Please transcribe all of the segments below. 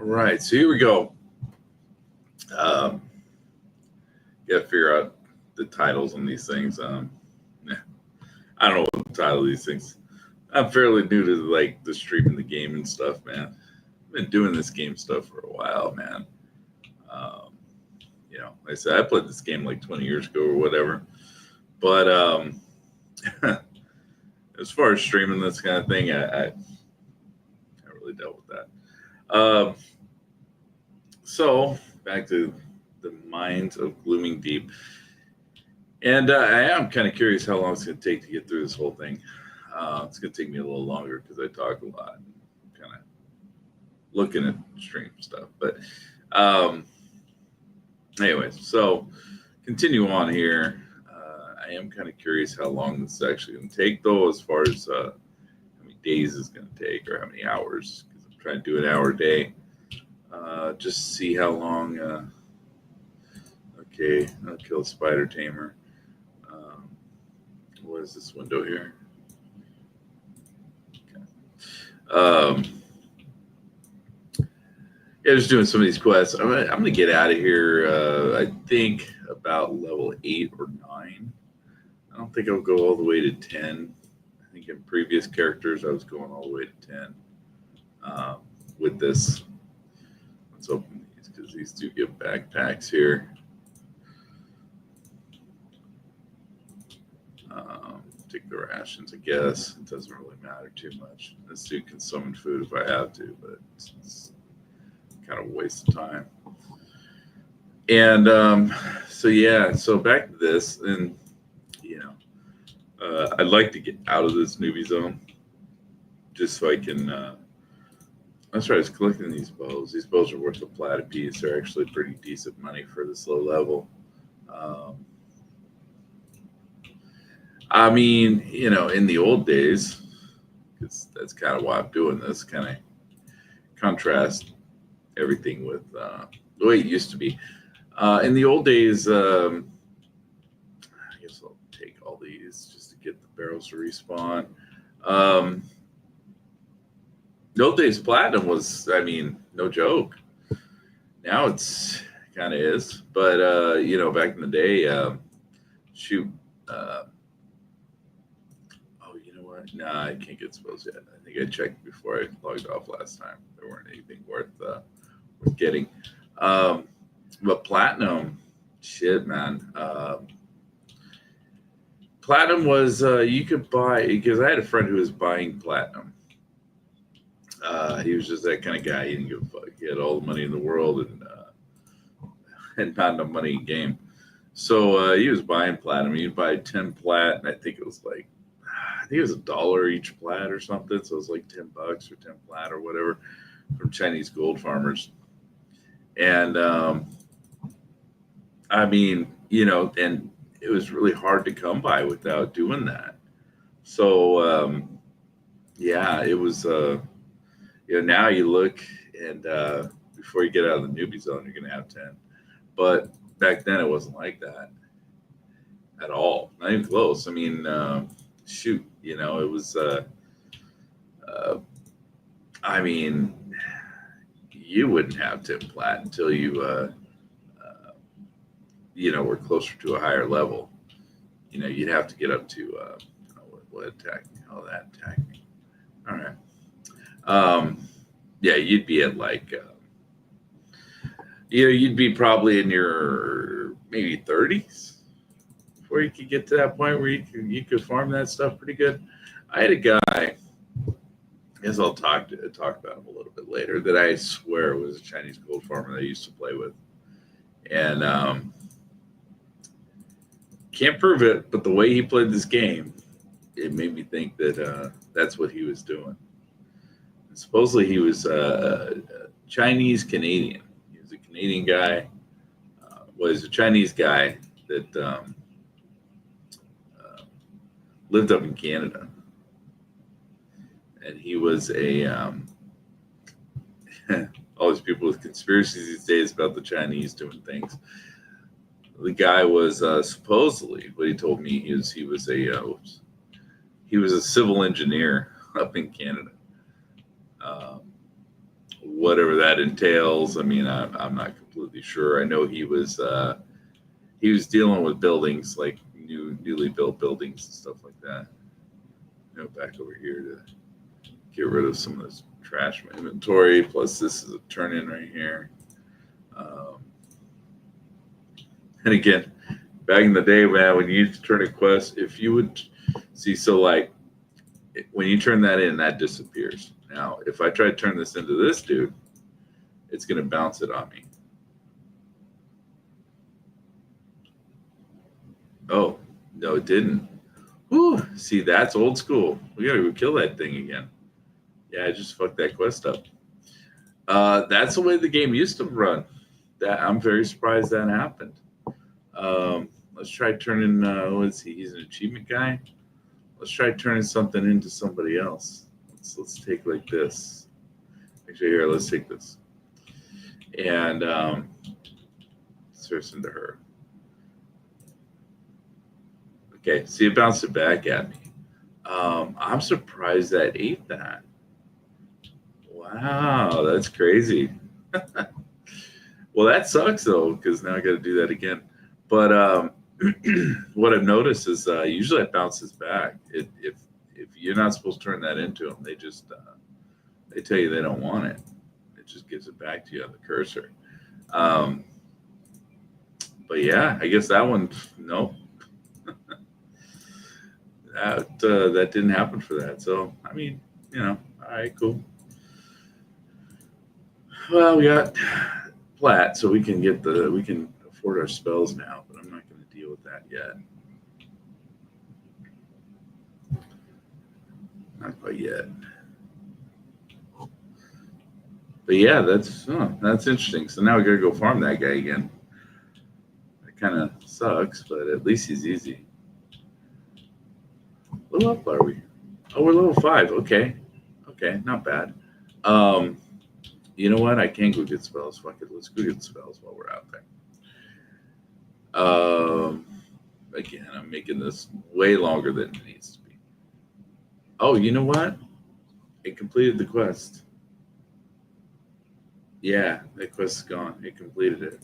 right, so here we go. Um, Got to figure out the titles on these things. Yeah, I don't know what the title of these things. I'm fairly new to like the streaming the game and stuff, man. I've been doing this game stuff for a while, man. Um, like I said, I played this game like 20 years ago or whatever. But as far as streaming this kind of thing, I really dealt with that. So back to the Mines of Glooming Deep. And I am kind of curious how long it's going to take to get through this whole thing. It's going to take me a little longer because I talk a lot, kind of looking at stream stuff. But anyways, so continue on here. I am kind of curious how long this is actually going to take, though, as far as how many days it's going to take or how many hours. Because I'm trying to do an hour a day. Just to see how long. Okay, I'll kill a spider tamer. What is this window here? Okay. Yeah, just doing some of these quests. I'm gonna get out of here. I think about level 8 or 9. I don't think I'll go all the way to 10. I think in previous characters I was going all the way to 10. With this, let's open these because these do give backpacks here. Take the rations, I guess. It doesn't really matter too much. This dude can summon food if I have to, but it's kind of a waste of time. And so back to this, and I'd like to get out of this newbie zone just so I can. That's right. I was collecting these bows. These bows are worth a plat a piece. They're actually pretty decent money for this low level. I mean, in the old days, because that's kind of why I'm doing this, kind of contrast everything with the way it used to be. In the old days, I guess I'll take all these just to get the barrels to respawn. The old days, platinum was, I mean, no joke. Now it's kind of is, but back in the day, shoot. Nah, I can't get spells yet. I think I checked before I logged off last time. There weren't anything worth getting. But platinum, shit, man. Platinum was you could buy, because I had a friend who was buying platinum. He was just that kind of guy. He didn't give a fuck. He had all the money in the world and not enough money in game. So he was buying platinum. He'd buy 10 plat, and I think it was $1 each plat or something. So it was like $10 or 10 plat or whatever from Chinese gold farmers. And I mean, and it was really hard to come by without doing that. So yeah, it was. Now you look and before you get out of the newbie zone, you're going to have 10. But back then it wasn't like that at all. Not even close. I mean, shoot, it was. I mean, you wouldn't have 10 plat until you, were closer to a higher level. You'd have to get up to what attack me? Oh, that attack me. All right. Yeah, you'd be at like, you'd be probably in your maybe 30s before you could get to that point where you could farm that stuff pretty good. I had a guy, I guess I'll talk about him a little bit later, that I swear was a Chinese gold farmer that I used to play with. And can't prove it, but the way he played this game, it made me think that that's what he was doing. And supposedly he was Chinese Canadian. He was a Canadian guy. Was a Chinese guy that lived up in Canada, and he was a all these people with conspiracies these days about the Chinese doing things. The guy was supposedly, what he told me, he was a civil engineer up in Canada, whatever that entails. I mean, I'm not completely sure. I know he was dealing with buildings, like newly built buildings and stuff like that. Back over here to get rid of some of this trash inventory. Plus, this is a turn in right here. And again, back in the day, man, when you used to turn a quest, if you would see, so like when you turn that in, that disappears. Now, if I try to turn this into this dude, it's going to bounce it on me. Oh, no, it didn't. Whew, see, that's old school. We got to go kill that thing again. Yeah, I just fucked that quest up. That's the way the game used to run. That I'm very surprised that happened. Let's try turning. Let's see. He's an achievement guy. Let's try turning something into somebody else. Let's take like this. Actually, here, let's take this. And let's into her. Okay, see, it bounced it back at me. I'm surprised that ate that. Wow, that's crazy. Well, that sucks though, because now I got to do that again. But what I've noticed is usually it bounces back. If you're not supposed to turn that into them, they just they tell you they don't want it. It just gives it back to you on the cursor. But yeah, I guess that one, no. That didn't happen for that. So I mean, all right, cool. Well, we got plat, so we can afford our spells now, but I'm not going to deal with that yet. Not quite yet. But yeah, that's interesting. So now we got to go farm that guy again. That kind of sucks, but at least he's easy. What level are we? Oh, we're level 5. Okay, not bad. You know what? I can go get spells. Fuck it. Let's go get spells while we're out there. Again, I'm making this way longer than it needs to be. Oh, you know what? It completed the quest. Yeah, that quest is gone. It completed it.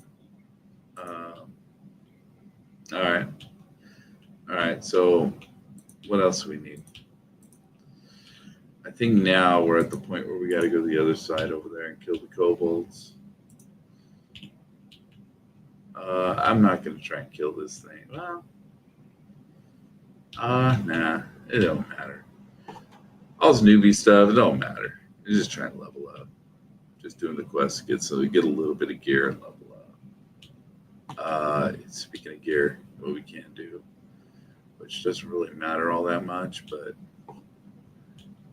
All right. So, what else do we need? I think now we're at the point where we got to go to the other side over there and kill the kobolds. I'm not going to try and kill this thing. Well, nah, it don't matter. All this newbie stuff, it don't matter. You're just trying to level up. Just doing the quest to get a little bit of gear and level up. Speaking of gear, what we can do, which doesn't really matter all that much, but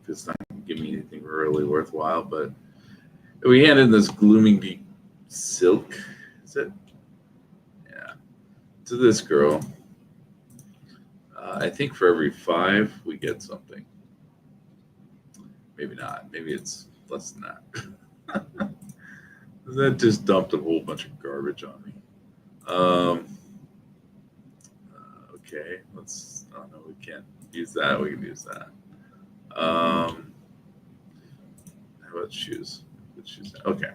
it's not going to give me anything really worthwhile. But we hand in this glooming silk, is it? Yeah, to this girl. I think for every 5 we get something. Maybe not. Maybe it's less than that. That just dumped a whole bunch of garbage on me. Okay, let's. Oh no, we can't use that. We can use that. How about shoes? Okay,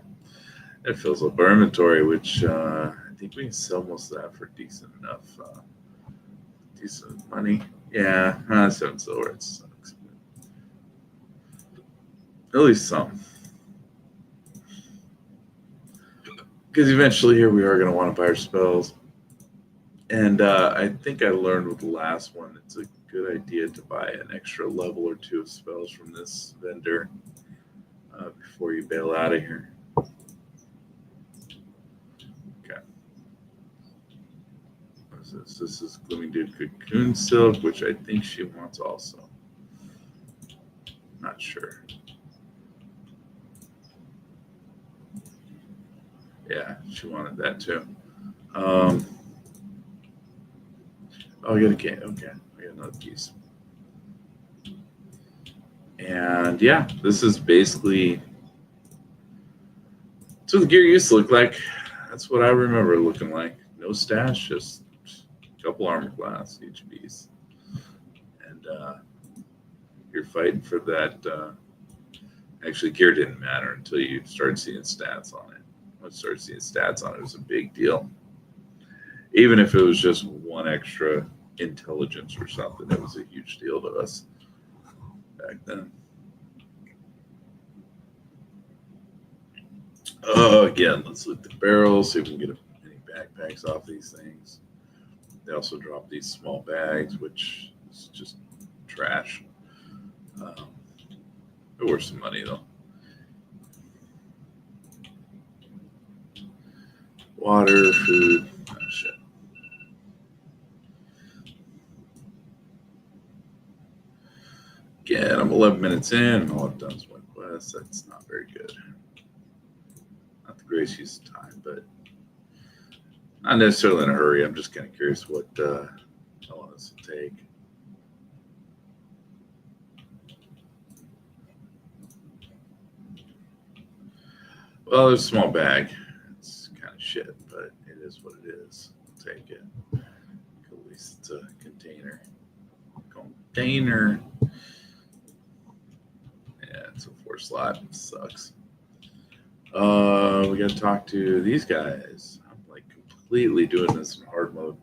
it fills up our inventory, which I think we can sell most of that for decent money. Yeah, 7 silver. It sucks. At least some. Because eventually here we are going to want to buy our spells. And I think I learned with the last one, it's a good idea to buy an extra level or 2 of spells from this vendor before you bail out of here. Okay. What is this? This is Glooming Dude Cocoon Silk, which I think she wants also. Not sure. Yeah, she wanted that too. Oh, I got a key. Okay, I got another piece. And yeah, this is basically what the gear used to look like. That's what I remember looking like. No stash, just a couple armor class each piece. And you're fighting for that Actually, gear didn't matter until you started seeing stats on it. Once you started seeing stats on it, it was a big deal. Even if it was just one extra intelligence or something, it was a huge deal to us back then. Again, let's loot the barrels, see if we can get any backpacks off these things. They also drop these small bags, which is just trash. They're worth some money, though. Water, food, oh, shit. Again, I'm 11 minutes in, and all I've done is one quest. That's not very good. Not the greatest use of time, but not necessarily in a hurry. I'm just kind of curious what how long this will take. Well, there's a small bag. It's kind of shit, but it is what it is. I'll take it. At least it's a container. Container. Yeah, it's a 4 slot. It sucks. We got to talk to these guys. I'm like completely doing this in hard mode.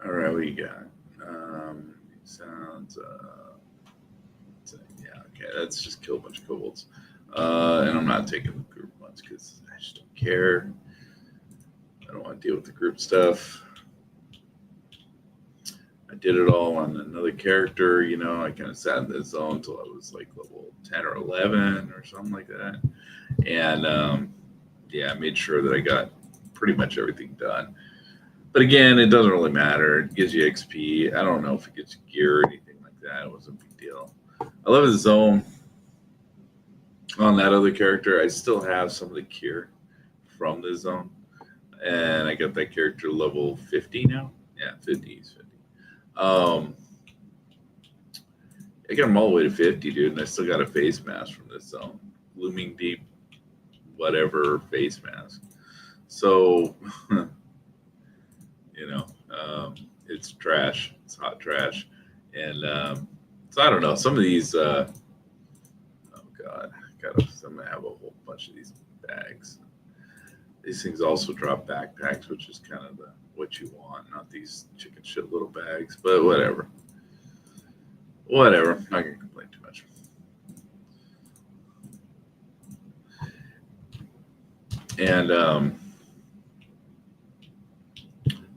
All right, what you got? Sounds. Yeah, okay. That's just kill a bunch of kobolds. And I'm not taking the group ones because I just don't care. I don't want to deal with the group stuff. I did it all on another character, you know. I kind of sat in this zone until I was like level 10 or 11 or something like that. And yeah, I made sure that I got pretty much everything done. But again, it doesn't really matter. It gives you XP. I don't know if it gets gear or anything like that. It wasn't a big deal. I love the zone on that other character. I still have some of the gear from the zone. And I got that character level 50 now. Yeah, 50. He's 50. I got him all the way to 50, dude, and I still got a face mask from this zone. Looming Deep, whatever face mask. So, you know, it's trash. It's hot trash. And so I don't know. Some of these, oh God, I'm going to have a whole bunch of these bags. These things also drop backpacks, which is kind of what you want, not these chicken shit little bags, but whatever. Whatever. I'm not going to complain too much. And,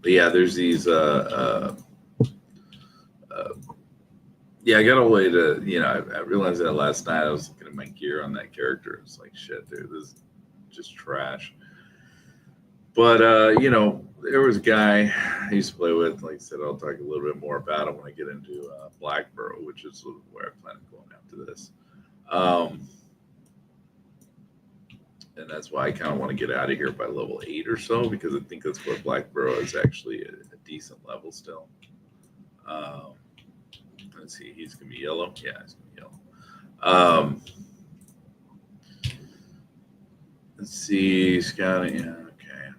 but yeah, there's these, yeah, I got all the way to, you know, I realized that last night. I was looking at my gear on that character. It's like, shit, dude, this is just trash. But, you know, there was a guy I used to play with. Like I said, I'll talk a little bit more about him when I get into Blackborough, which is where I plan on going after this. And that's why I kind of want to get out of here by level 8 or so, because I think that's where Blackborough is actually a decent level still. Let's see, he's going to be yellow. Yeah, he's going to be yellow. Let's see, scouting. Yeah, okay.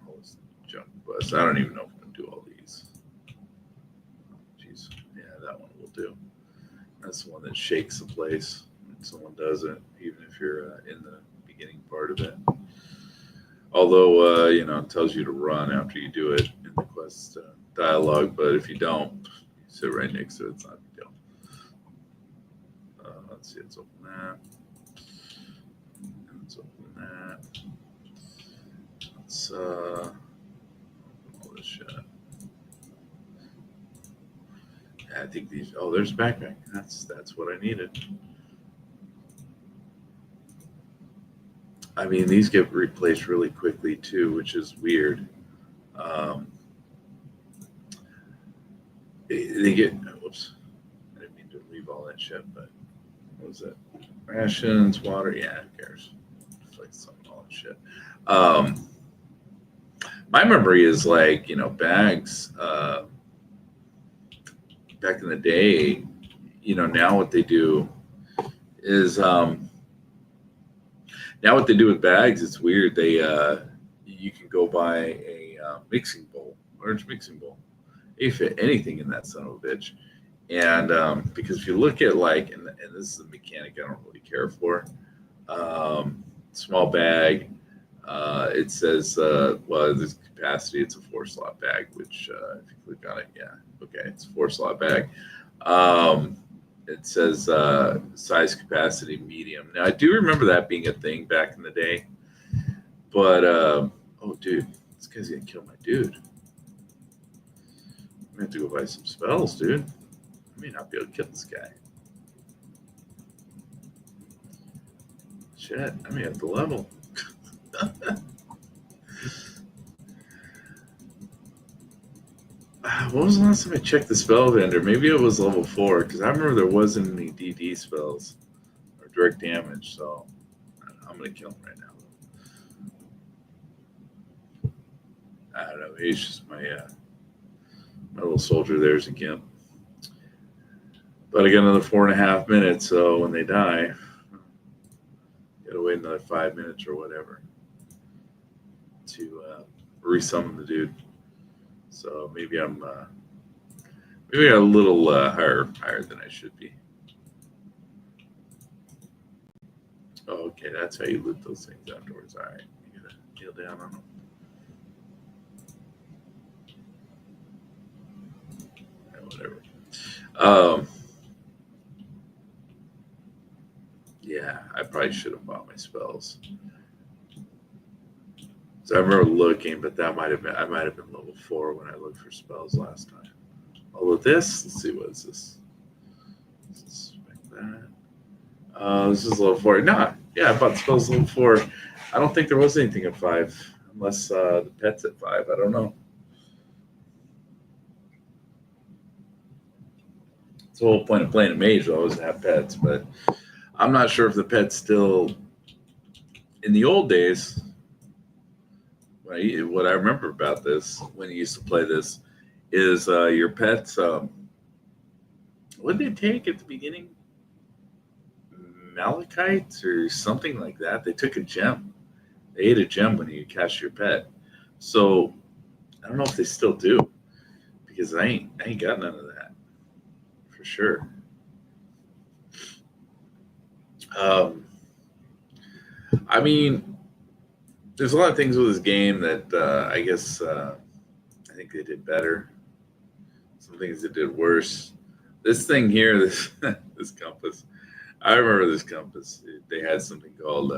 Junk bus. I don't even know if I'm going to do all these. Jeez. Yeah, that one will do. That's the one that shakes the place when someone does it, even if you're in the beginning part of it. Although, you know, it tells you to run after you do it in the quest dialogue, but if you don't, you sit right next to it. It's not a big deal. Let's see, let's open that. Let's open that. Let's all this shit. I think these. Oh, there's a backpack. That's what I needed. I mean, these get replaced really quickly too, which is weird. They get. Whoops, I didn't mean to leave all that shit. But what was that? Rations, water. Yeah, who cares? It's like some all that shit. My memory is like, you know, bags. Back in the day, you know, now what they do is now what they do with bags, it's weird. They you can go buy a mixing bowl, large mixing bowl. You fit anything in that son of a bitch, And because if you look at like, and this is a mechanic I don't really care for, small bag. It says, well, this capacity, it's a 4-slot bag, which if you click on it, yeah, okay, it's a 4-slot bag. It says size capacity medium. Now, I do remember that being a thing back in the day, but oh, dude, this guy's gonna kill my dude. I'm gonna have to go buy some spells, dude. I may not be able to kill this guy. Shit, I may have to level. What was the last time I checked the spell vendor? Maybe it was level 4, because I remember there wasn't any DD spells or direct damage, so I'm going to kill him right now. I don't know. He's just my little soldier there's a gimp. But I got another 4.5 minutes, so when they die, gotta wait another 5 minutes or whatever to resummon the dude. So maybe I'm maybe a little higher than I should be. Oh, okay, that's how you loot those things afterwards. All right, you gotta kneel down on them. Whatever. Yeah, I probably should have bought my spells. So I remember looking, but I might have been level 4 when I looked for spells last time. Although let's see, what is this? Suspect that. This is level 4. No, yeah, I bought spells level 4. I don't think there was anything at 5, unless the pet's at 5. I don't know. It's the whole point of playing a mage, always to have pets, but I'm not sure if the pet's still. In the old days, what I remember about this when you used to play this is your pets. What did they take at the beginning? Malachite or something like that. They took a gem. They ate a gem when you catch your pet. So I don't know if they still do, because I ain't got none of that for sure. I mean, there's a lot of things with this game that I guess I think they did better. Some things they did worse. This thing here, this this compass. I remember this compass. They had something called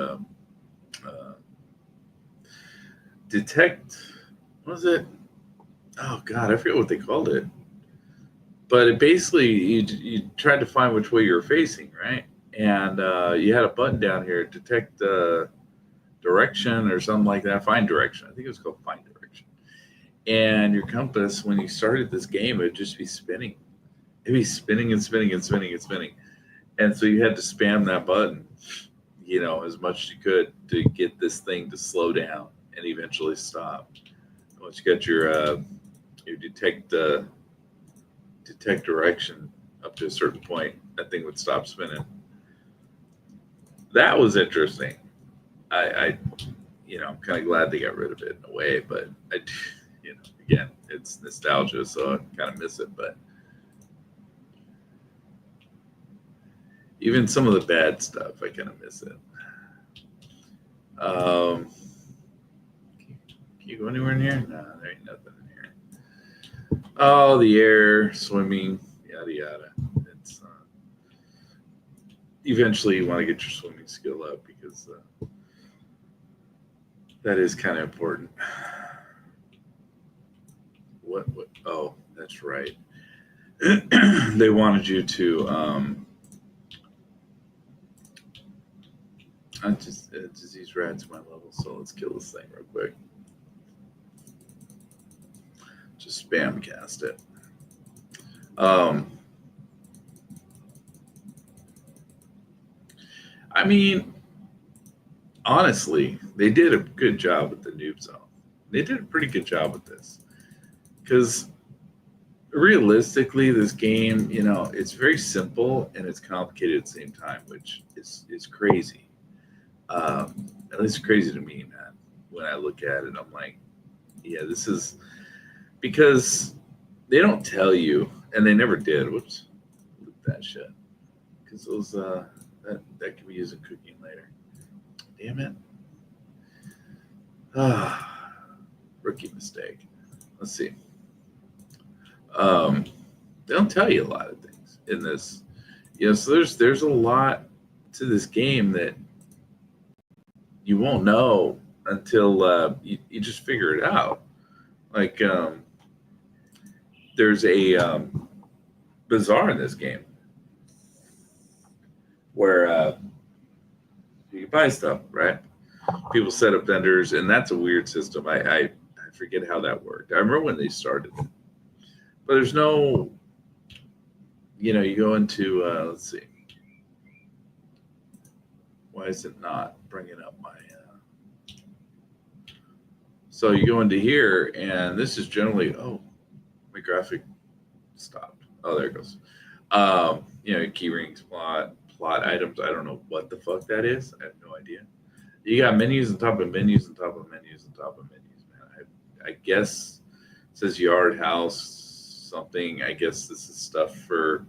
detect. What was it? Oh God, I forget what they called it. But it basically you tried to find which way you were facing, right? And you had a button down here, detect direction or something like that. Find direction. I think it was called find direction. And your compass, when you started this game, it would just be spinning. It'd be spinning and spinning and spinning and spinning. And so you had to spam that button, as much as you could to get this thing to slow down and eventually stop. Once you got your detect direction up to a certain point, that thing would stop spinning. That was interesting. I'm kind of glad they got rid of it in a way, but again, it's nostalgia, so I kind of miss it. But even some of the bad stuff, I kind of miss it. Can you go anywhere in here? No, there ain't nothing in here. Oh, the air, swimming, yada yada. It's eventually you want to get your swimming skill up, because that is kind of important. What? Oh, that's right. They wanted you to disease rats my level, so let's kill this thing real quick. Just spam cast it. I mean, honestly, they did a good job with the noob zone. They did a pretty good job with this, because realistically, this game, it's very simple and it's complicated at the same time, which is crazy. At least crazy to me, man. When I look at it, I'm like, yeah, this is because they don't tell you, and they never did. Whoops. that shit because those that can be used in cooking later. Damn it. Rookie mistake. Let's see. They don't tell you a lot of things in this. So there's a lot to this game that you won't know until you just figure it out. Like there's a bazaar in this game where you can buy stuff, right? People set up vendors, and that's a weird system. I forget how that worked. I remember when they started it, but there's no, you go into let's see, why is it not bringing up my? So you go into here, and this is generally my graphic stopped. Oh, there it goes. Key rings, plot items. I don't know what the fuck that is. I have no idea. You got menus on top of menus on top of menus on top of menus, man. I guess it says yard, house, something. I guess this is stuff for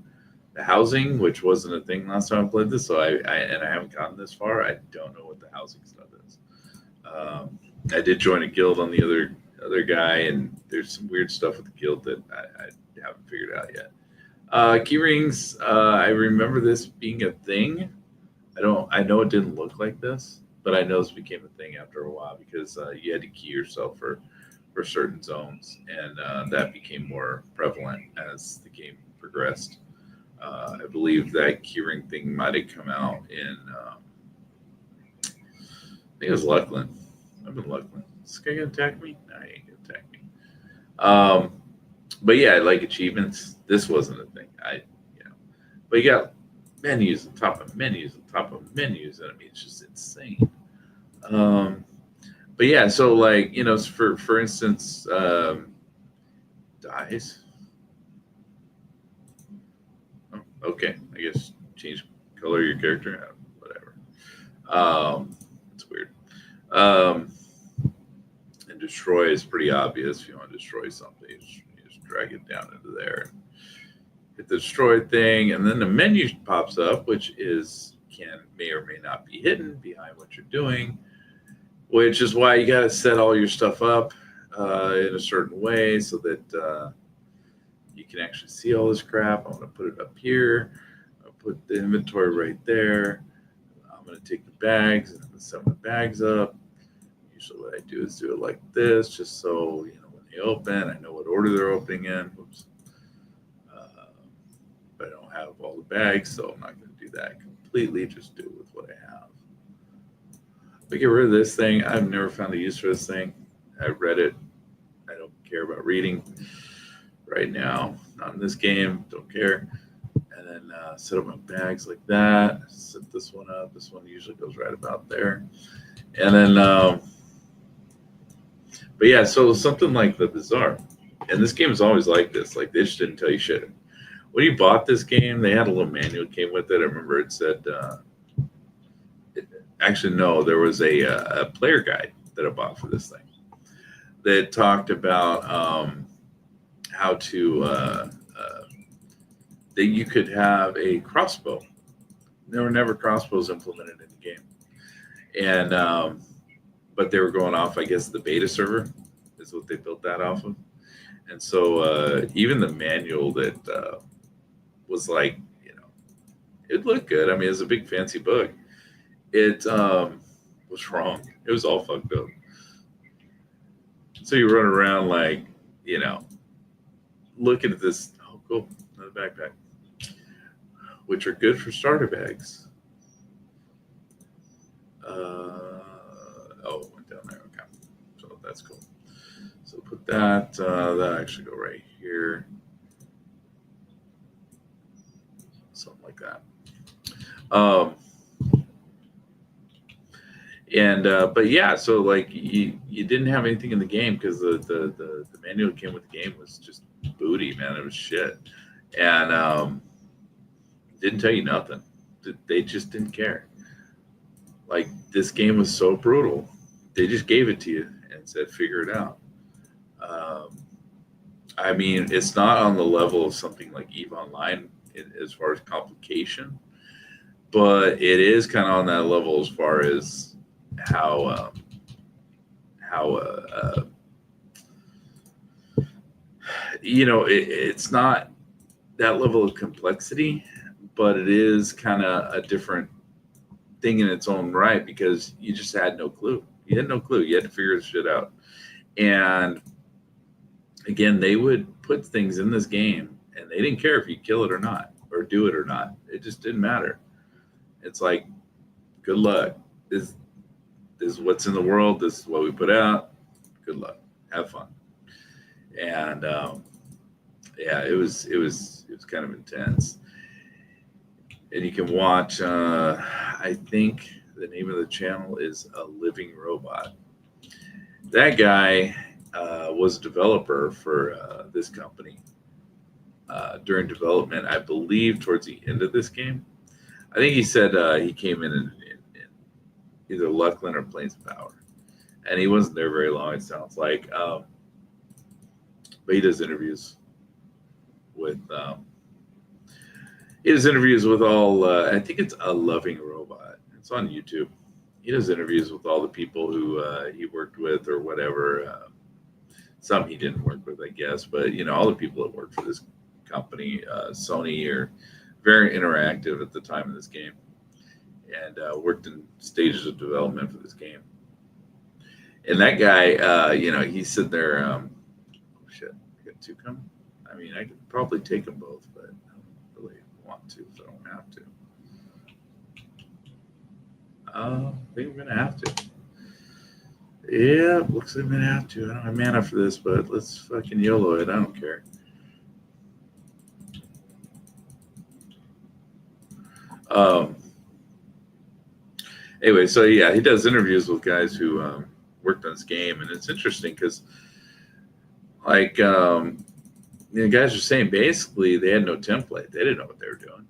the housing, which wasn't a thing last time I played this. So I haven't gotten this far. I don't know what the housing stuff is. I did join a guild on the other guy, and there's some weird stuff with the guild that I haven't figured out yet. Key rings. I remember this being a thing. I know it didn't look like this, but I know this became a thing after a while because you had to key yourself for certain zones, and that became more prevalent as the game progressed. I believe that keyring thing might have come out in, I think it was Luckland. I've been Luckland. Is this guy gonna attack me? No, he ain't gonna attack me. But yeah, like achievements, this wasn't a thing. But you got menus on top of menus on top of menus, and I mean it's just insane. But yeah, so like for instance, dies. Oh, okay, I guess change color of your character, whatever. It's weird. And destroy is pretty obvious. If you want to destroy something, you just drag it down into there. Hit the destroy thing, and then the menu pops up, which may or may not be hidden behind what you're doing, which is why you got to set all your stuff up in a certain way so that you can actually see all this crap. I'm going to put it up here. I'll put the inventory right there. I'm going to take the bags and I'm going to set my bags up. Usually what I do is do it like this, just so when they open, I know what order they're opening in. Whoops. But I don't have all the bags, so I'm not going to do that completely. Just do it with what I have. But get rid of this thing. I've never found a use for this thing. I read it. I don't care about reading right now. Not in this game. Don't care. And then set up my bags like that. Set this one up. This one usually goes right about there. And then, but yeah, so something like the Bazaar. And this game is always like this. Like they just didn't tell you shit. When you bought this game, they had a little manual that came with it. I remember it said, actually, no, there was a player guide that I bought for this thing that talked about how to, that you could have a crossbow. There were never crossbows implemented in the game. And, but they were going off, I guess, the beta server is what they built that off of. And so even the manual that was like, it looked good. I mean, it was a big fancy book. It was wrong. It was all fucked up. So you run around like, looking at this. Oh, cool. Another backpack. Which are good for starter bags. Oh, it went down there. Okay. So that's cool. So put that, that actually go right here. Something like that. But yeah, so like you didn't have anything in the game because the manual that came with the game was just booty, man. It was shit. And didn't tell you nothing. They just didn't care. Like this game was so brutal. They just gave it to you and said, figure it out. I mean, it's not on the level of something like EVE Online as far as complication, but it is kind of on that level as far as how it's not that level of complexity, but it is kind of a different thing in its own right because you just had no clue. You had no clue. You had to figure this shit out. And again, they would put things in this game and they didn't care if you kill it or not or do it or not. It just didn't matter. It's like, good luck. This is what's in the world. This is what we put out. Good luck. Have fun. And yeah, it was kind of intense. And you can watch. I think the name of the channel is A Living Robot. That guy was a developer for this company during development. I believe towards the end of this game. I think he said he came in either Luckland or Plains of Power, and he wasn't there very long. It sounds like, but he does interviews with. He does interviews with all. I think it's A Loving Robot. It's on YouTube. He does interviews with all the people who he worked with or whatever. Some he didn't work with, I guess, but all the people that worked for this company, Sony, are very interactive at the time of this game, and worked in stages of development for this game. And that guy, he's sitting there. Oh shit, I got two coming. I mean, I could probably take them both, but I don't really want to, so I don't have to. I think I'm gonna have to. Yeah, looks like I'm gonna have to. I don't have mana for this, but let's fucking YOLO it. I don't care. Anyway, so yeah, he does interviews with guys who worked on this game, and it's interesting because, like, guys are saying basically they had no template. They didn't know what they were doing.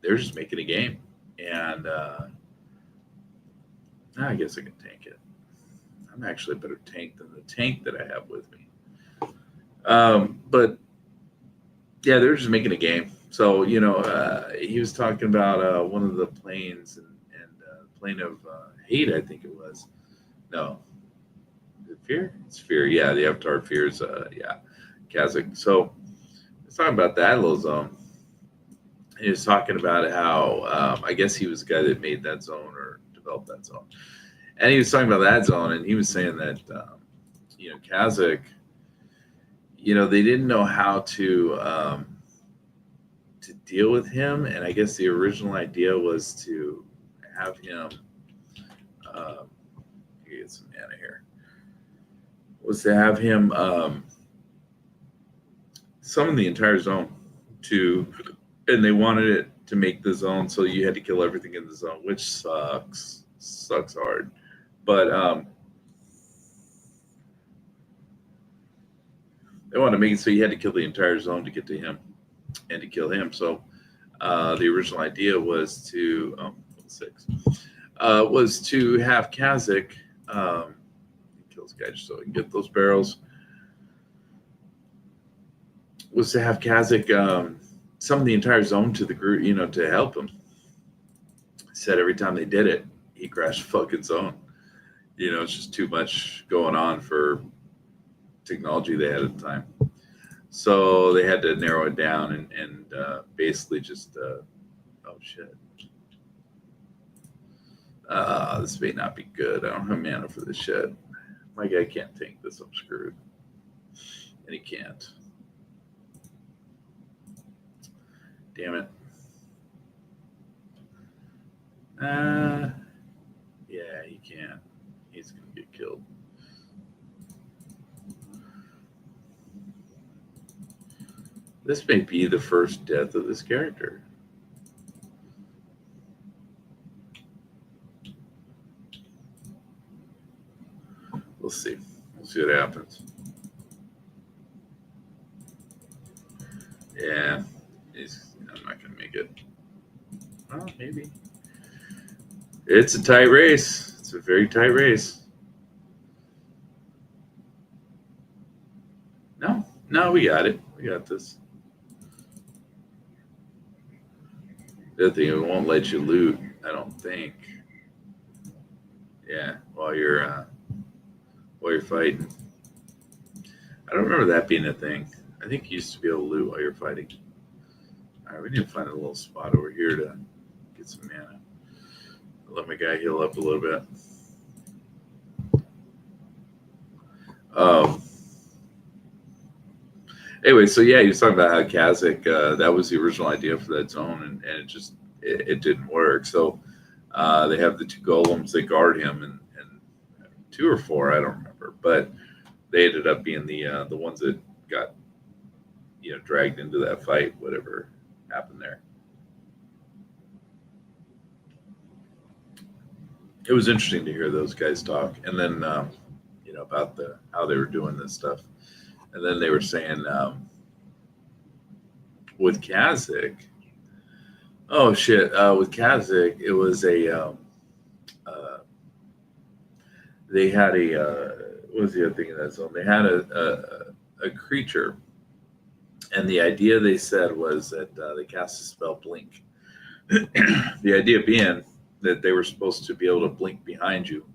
They were just making a game, and I guess I can tank it. I'm actually a better tank than the tank that I have with me. But yeah, they were just making a game. So, he was talking about one of the planes and plane of hate, I think it was. No. Is it Fear? It's Fear. Yeah, the Avatar Fear's, Kazakh. So, he's talking about that little zone. He was talking about how, I guess he was the guy that made that zone or developed that zone. And he was talking about that zone, and he was saying that, Kazakh, they didn't know how to deal with him, and I guess the original idea was to have him get some mana here. Was to have him summon the entire zone and they wanted it to make the zone so you had to kill everything in the zone, which sucks hard. But they wanted to make it so you had to kill the entire zone to get to him and to kill him. So the original idea was to have Kazakh kill this guy just so he can get those barrels. Was to have Kazakh summon the entire zone to the group, to help him. Said every time they did it, he crashed fucking zone. It's just too much going on for technology they had at the time. So they had to narrow it down and basically just, oh shit. This may not be good. I don't have mana for this shit. My guy can't tank this. I'm screwed. And he can't. Damn it. Yeah, he can. He's going to get killed. This may be the first death of this character. We'll see. We'll see what happens. Yeah, I'm not going to make it. Well, maybe. It's a tight race. It's a very tight race. No, we got it. We got this. Good thing it won't let you loot, I don't think. Yeah, while you're fighting. I don't remember that being a thing. I think you used to be able to loot while you're fighting. All right, we need to find a little spot over here to get some mana. Let my guy heal up a little bit. Um, anyway, so yeah, he was talking about how Kazakh, that was the original idea for that zone, and it didn't work. So they have the two golems that guard him, and two or four, I don't remember, but they ended up being the ones that got dragged into that fight, whatever happened there. It was interesting to hear those guys talk, and then about how they were doing this stuff, and then they were saying with Kazakh, oh shit, with Kazakh, it was uh, they had what was the other thing in that zone? They had a creature, and the idea they said was that they cast a spell blink. The idea being that they were supposed to be able to blink behind you,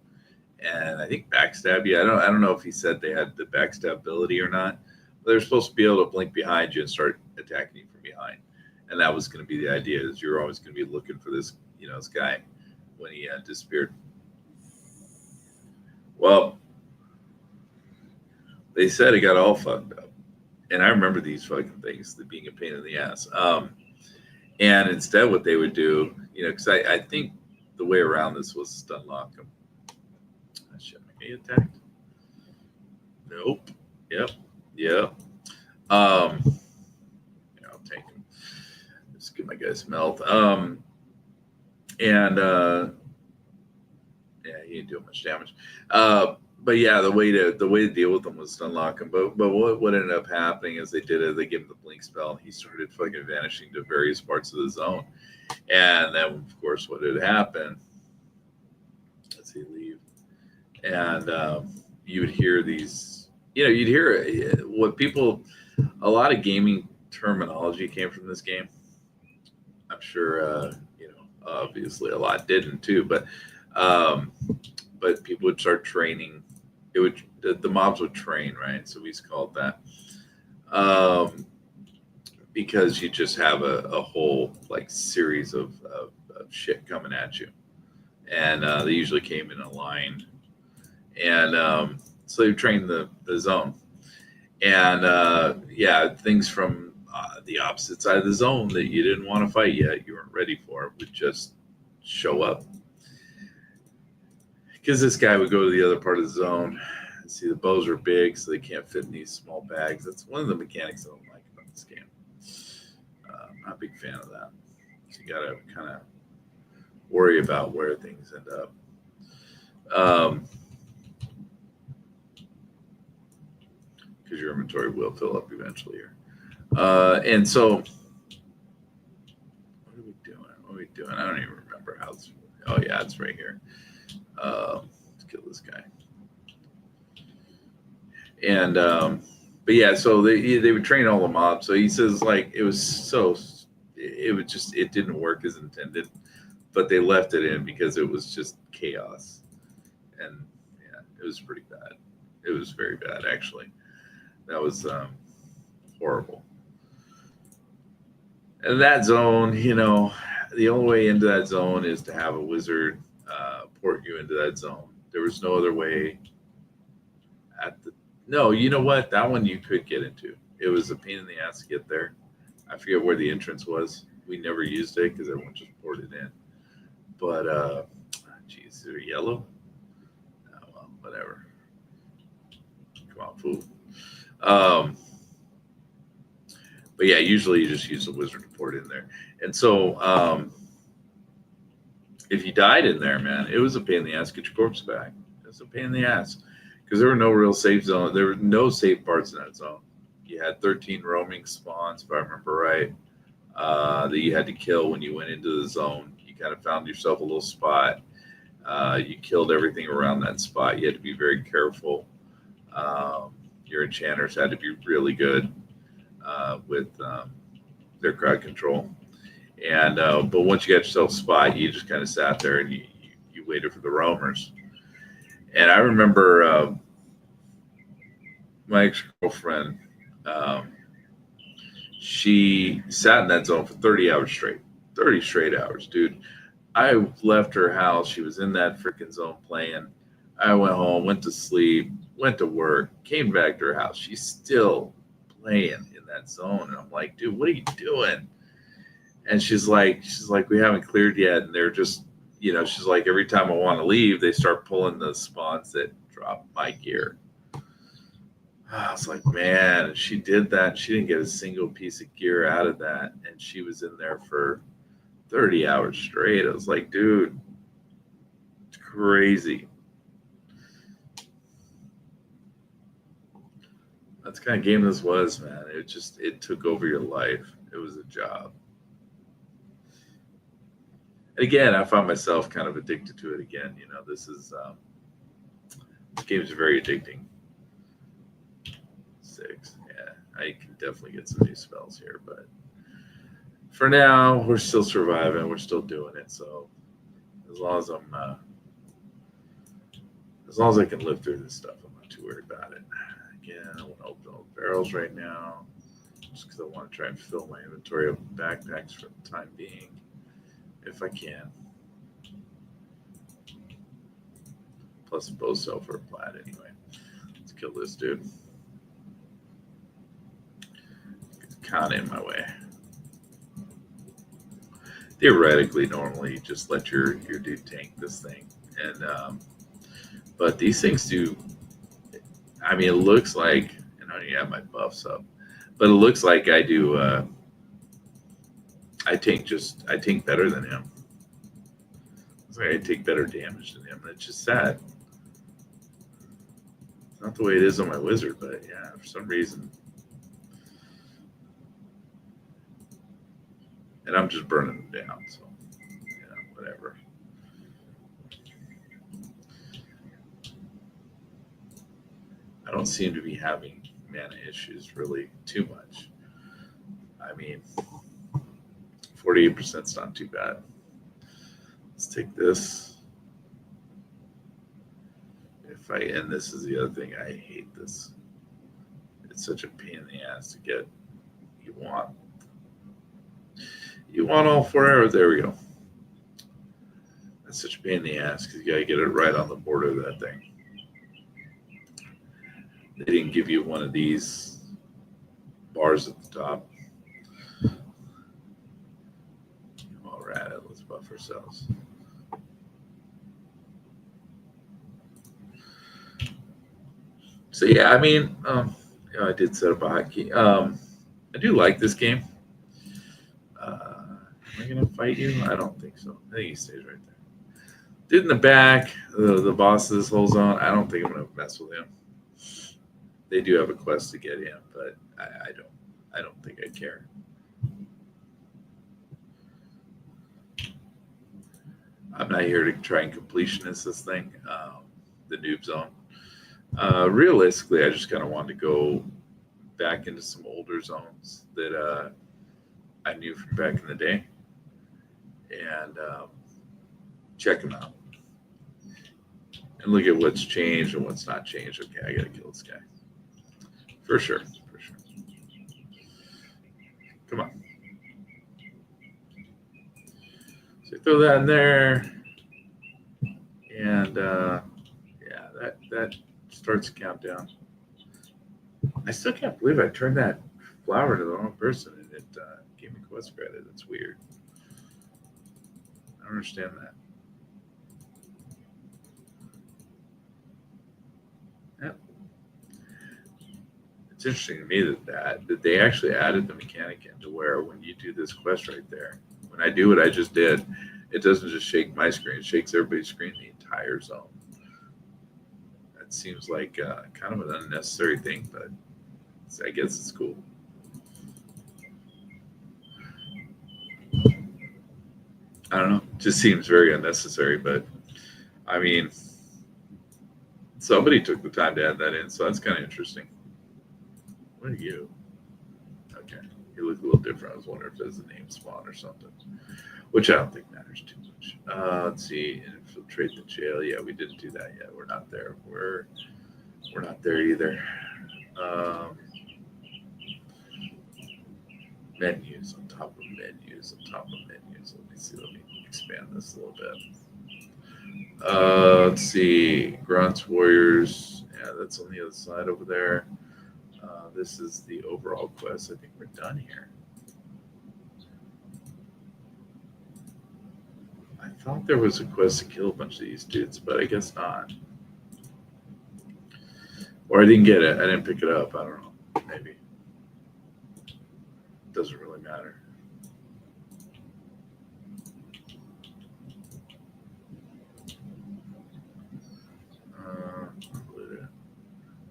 and I think backstab you. I don't know if he said they had the backstab ability or not. But they're supposed to be able to blink behind you and start attacking you from behind, and that was going to be the idea. Is you're always going to be looking for this guy when he disappeared. Well, they said it got all fucked up, and I remember these fucking things being a pain in the ass. And instead, what they would do, because I think the way around this was stun lock them. Shit, am I getting attacked? Nope. Yep. Yep. I'll take him. Just give my guy some health. And yeah, he didn't do much damage. But yeah, the way to deal with them was stun lock him. But what ended up happening is they did it. They gave him the blink spell, and he started fucking vanishing to various parts of the zone. And then, of course, what had happened? Let's see, leave. And you would hear these. You'd hear what people. A lot of gaming terminology came from this game. I'm sure obviously a lot didn't too, but people would start training. The mobs would train, right? So we called that because you just have a whole series of shit coming at you, and they usually came in a line, and so you train the zone, and things from the opposite side of the zone that you didn't want to fight yet, you weren't ready for, would just show up. Because this guy would go to the other part of the zone. See, the bows are big, so they can't fit in these small bags. That's one of the mechanics I don't like about this game. I'm not a big fan of that. So you got to kind of worry about where things end up. Because your inventory will fill up eventually here. And so, what are we doing? I don't even remember how it's. Oh, yeah, it's right here. Let's kill this guy. And but yeah, so they would train all the mobs. So he says it didn't work as intended, but they left it in because it was just chaos, and yeah, it was pretty bad. It was very bad, actually. That was horrible. And that zone, the only way into that zone is to have a wizard port you into that zone. There was no other way. No, you know what? That one you could get into. It was a pain in the ass to get there. I forget where the entrance was. We never used it because everyone just poured it in. But, geez, they're yellow? Oh, well, whatever. Come on, fool. But yeah, usually you just use the wizard to port in there. And so if you died in there, man, it was a pain in the ass to get your corpse back. It was a pain in the ass. Because there were no real safe zones. There were no safe parts in that zone. You had 13 roaming spawns, if I remember right, that you had to kill when you went into the zone. You kind of found yourself a little spot. You killed everything around that spot. You had to be very careful. Your enchanters had to be really good with their crowd control. And but once you got yourself a spot, you just kind of sat there and you waited for the roamers. And I remember my ex girlfriend, um, she sat in that zone for 30 hours straight. 30 straight hours, dude. I left her house. She was in that freaking zone playing. I went home, went to sleep, went to work, came back to her house. She's still playing in that zone. And I'm like, dude, what are you doing? And she's like, we haven't cleared yet. And they're just, she's like, every time I want to leave, they start pulling the spawns that drop my gear. I was like, man, she did that. She didn't get a single piece of gear out of that. And she was in there for 30 hours straight. I was like, dude, it's crazy. That's the kind of game this was, man. It took over your life. It was a job. And again, I found myself kind of addicted to it again. This game's very addicting. 6. Yeah, I can definitely get some new spells here, but for now, we're still surviving. We're still doing it. So as long as as long as I can live through this stuff, I'm not too worried about it. Again, I want to open all the barrels right now, just because I want to try and fill my inventory of backpacks for the time being, if I can. Plus, both sell for a plat anyway. Let's kill this dude. It's kind of in my way. Theoretically, normally, you just let your dude tank this thing, and but these things do. I mean, it looks like, and I don't even have my buffs up, but it looks like I do. I tank better than him. It's like I take better damage than him. And it's just sad. It's not the way it is on my wizard, but yeah, for some reason. And I'm just burning them down, so whatever. I don't seem to be having mana issues really too much. I mean, 48% is not too bad. Let's take this. And this is the other thing, I hate this. It's such a pain in the ass to get. You want all 4 arrows. There we go. That's such a pain in the ass because you got to get it right on the border of that thing. They didn't give you one of these bars at the top. All right, let's buff ourselves. So yeah, I mean, I did set up a hotkey. I do like this game. Am I gonna fight you? I don't think so. I think he stays right there. Dude in the back, the boss of this whole zone. I don't think I'm gonna mess with him. They do have a quest to get him, but I don't think I care. I'm not here to try and completionist this thing, the noob zone. Realistically, I just kind of wanted to go back into some older zones that I knew from back in the day and check them out and look at what's changed and what's not changed. Okay, I gotta kill this guy for sure. Come on. So throw that in there, and yeah, that starts the countdown. I still can't believe I turned that flower to the wrong person and it gave me quest credit. It's weird. I don't understand that. Yeah. It's interesting to me that they actually added the mechanic into where when you do this quest right there, when I do what I just did, it doesn't just shake my screen, it shakes everybody's screen, the entire zone. That seems like kind of an unnecessary thing, but I guess it's cool. I don't know. It just seems very unnecessary, but I mean, somebody took the time to add that in, so that's kind of interesting. What are you? Okay, You look a little different. I was wondering if there's a name spawn or something, which I don't think matters too much. Let's see, infiltrate the jail. Yeah, we didn't do that yet. We're not there. We're not there either. Um, menus on top of menus on top of menus. Let me see. Let me expand this a little bit. Let's see. Grunts, Warriors. Yeah, that's on the other side over there. This is the overall quest. I think we're done here. I thought there was a quest to kill a bunch of these dudes, but I guess not. Or I didn't get it. I didn't pick it up. I don't know. Maybe. Doesn't really matter.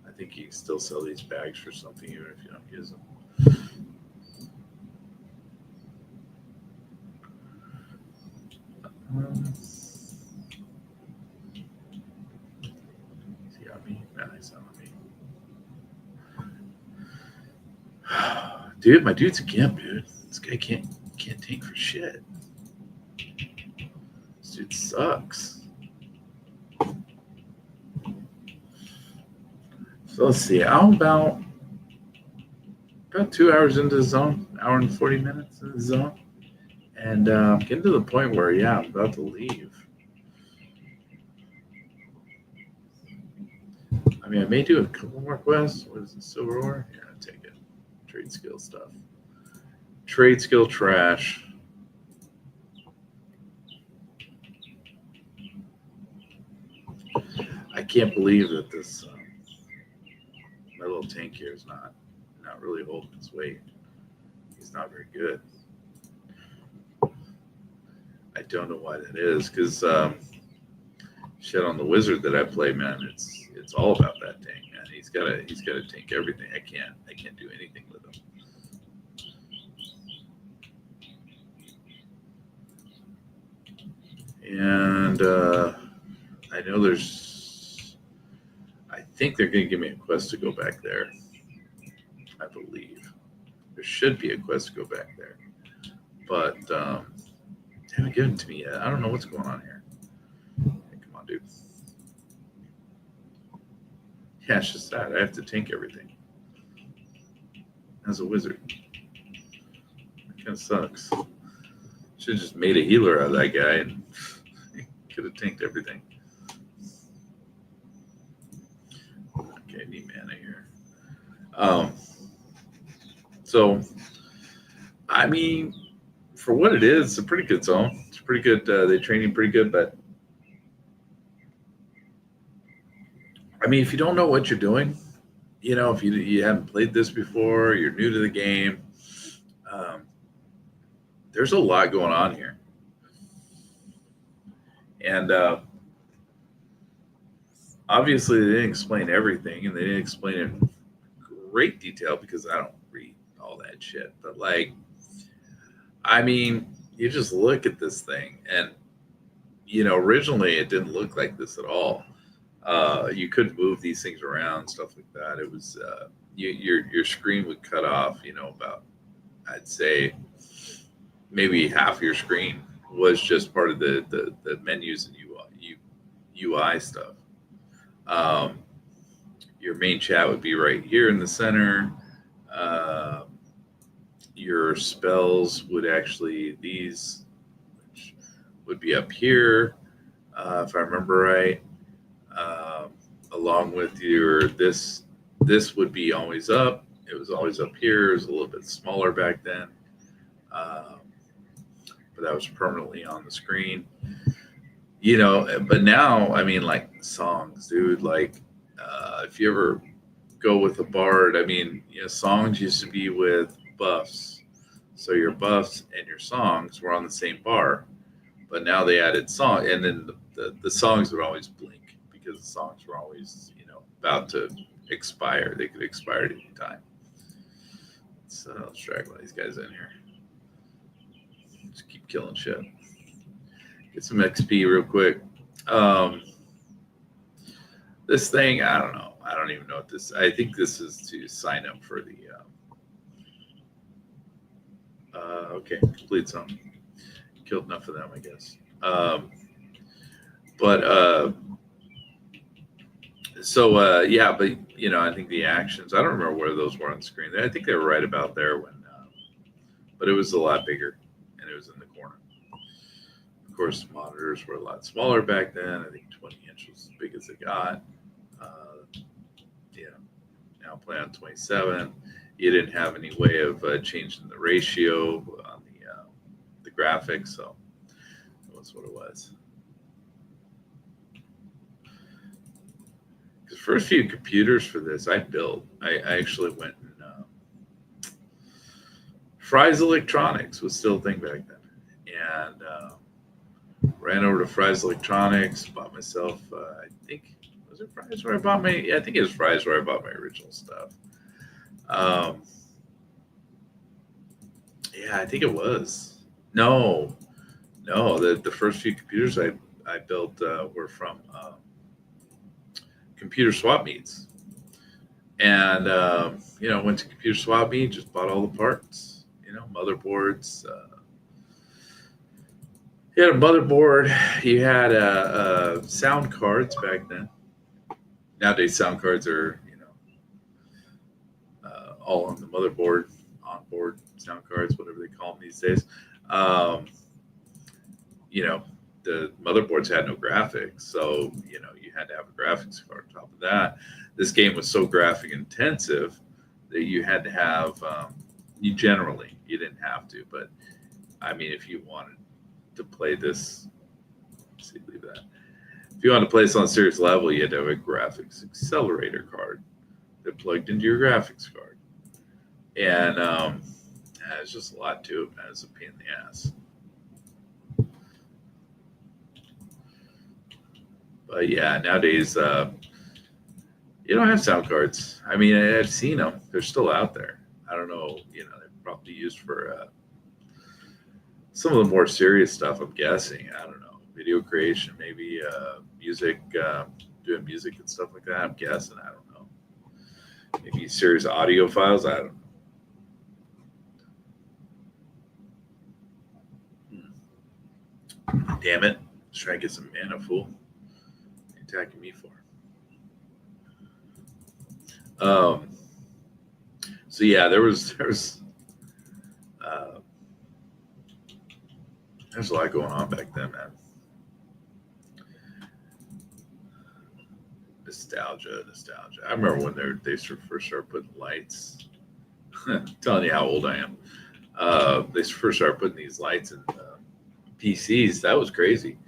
I think you can still sell these bags for something even if you don't use them. Is he on me? No, he's not on me. Dude, my dude's a gimp, dude. This guy can't tank for shit. This dude sucks. So let's see. I'm about 2 hours into the zone, hour and 40 minutes in the zone. And I'm getting to the point where, yeah, I'm about to leave. I mean, I may do a couple more quests. What is it, silver ore? Yeah, I'll take it. Trade skill stuff. Trade skill trash. I can't believe that this my little tank here is not really holding its weight. He's not very good. I don't know why that is, because shit on the wizard that I play, man, it's all about that tank, man. He's gotta tank everything. I can't do anything with him. And I know I think they're gonna give me a quest to go back there. I believe there should be a quest to go back there, but they haven't given it to me yet. I don't know what's going on here. Hey, come on, dude. Yeah, it's just that I have to tank everything as a wizard. That kind of sucks. Should have just made a healer out of that guy and could have tanked everything. Okay, I need mana here. So, I mean, for what it is, it's a pretty good zone. It's pretty good. They train you pretty good, but I mean, if you don't know what you're doing, if you haven't played this before, you're new to the game, there's a lot going on here. And obviously, they didn't explain everything, and they didn't explain it in great detail because I don't read all that shit. But, I mean, you just look at this thing, and, originally it didn't look like this at all. You couldn't move these things around, stuff like that. It was your screen would cut off. About, I'd say maybe half your screen was just part of the menus and UI stuff. Your main chat would be right here in the center. Your spells would actually these would be up here, if I remember right. Along with this would be always up. It was always up here. It was a little bit smaller back then, but that was permanently on the screen. But now, I mean, songs, dude. If you ever go with a bard, I mean, songs used to be with buffs, so your buffs and your songs were on the same bar. But now they added song, and then the songs would always blink because the songs were always, about to expire. They could expire at any time. So let's drag one of these guys in here. Just keep killing shit. Get some XP real quick. This thing, I don't know. I don't even know what this. I think this is to sign up for the Okay, complete some. Killed enough of them, I guess. But yeah, but I think the actions. I don't remember where those were on screen. I think they were right about there when, but it was a lot bigger, and it was in the corner. Of course, monitors were a lot smaller back then. I think 20 inches was as big as it got. Uh, yeah, now playing on 27. You didn't have any way of changing the ratio on the graphics, so that's what it was. The first few computers for this I built, I actually went and Fry's Electronics was still a thing back then, and ran over to Fry's Electronics, bought myself. I think was it Fry's where I bought my? Yeah, I think it was Fry's where I bought my original stuff. Um, yeah, I think it was. No, no. The first few computers I built were from computer swap meets, and went to computer swap meet, just bought all the parts. Motherboards. You had a motherboard. You had sound cards back then. Nowadays, sound cards are all on the motherboard, onboard sound cards, whatever they call them these days. Um, the motherboards had no graphics, so you had to have a graphics card on top of that. This game was so graphic intensive that you had to have. You didn't have to, but I mean, if you wanted to play this, leave that. If you want to play this on a serious level, you had to have a graphics accelerator card that plugged into your graphics card, and it's just a lot to it. Man. It's a pain in the ass. But yeah, nowadays you don't have sound cards. I mean, I've seen them; they're still out there. I don't know. They're probably used for some of the more serious stuff. I'm guessing. I don't know. Video creation, maybe music, doing music and stuff like that. I'm guessing. I don't know. Maybe serious audio files. I don't know. Damn it! Let's try and get some mana, fool. What are you attacking me for? So yeah, there's a lot going on back then, man. Nostalgia. I remember when they first started putting lights. Telling you how old I am. They first started putting these lights in PCs. That was crazy.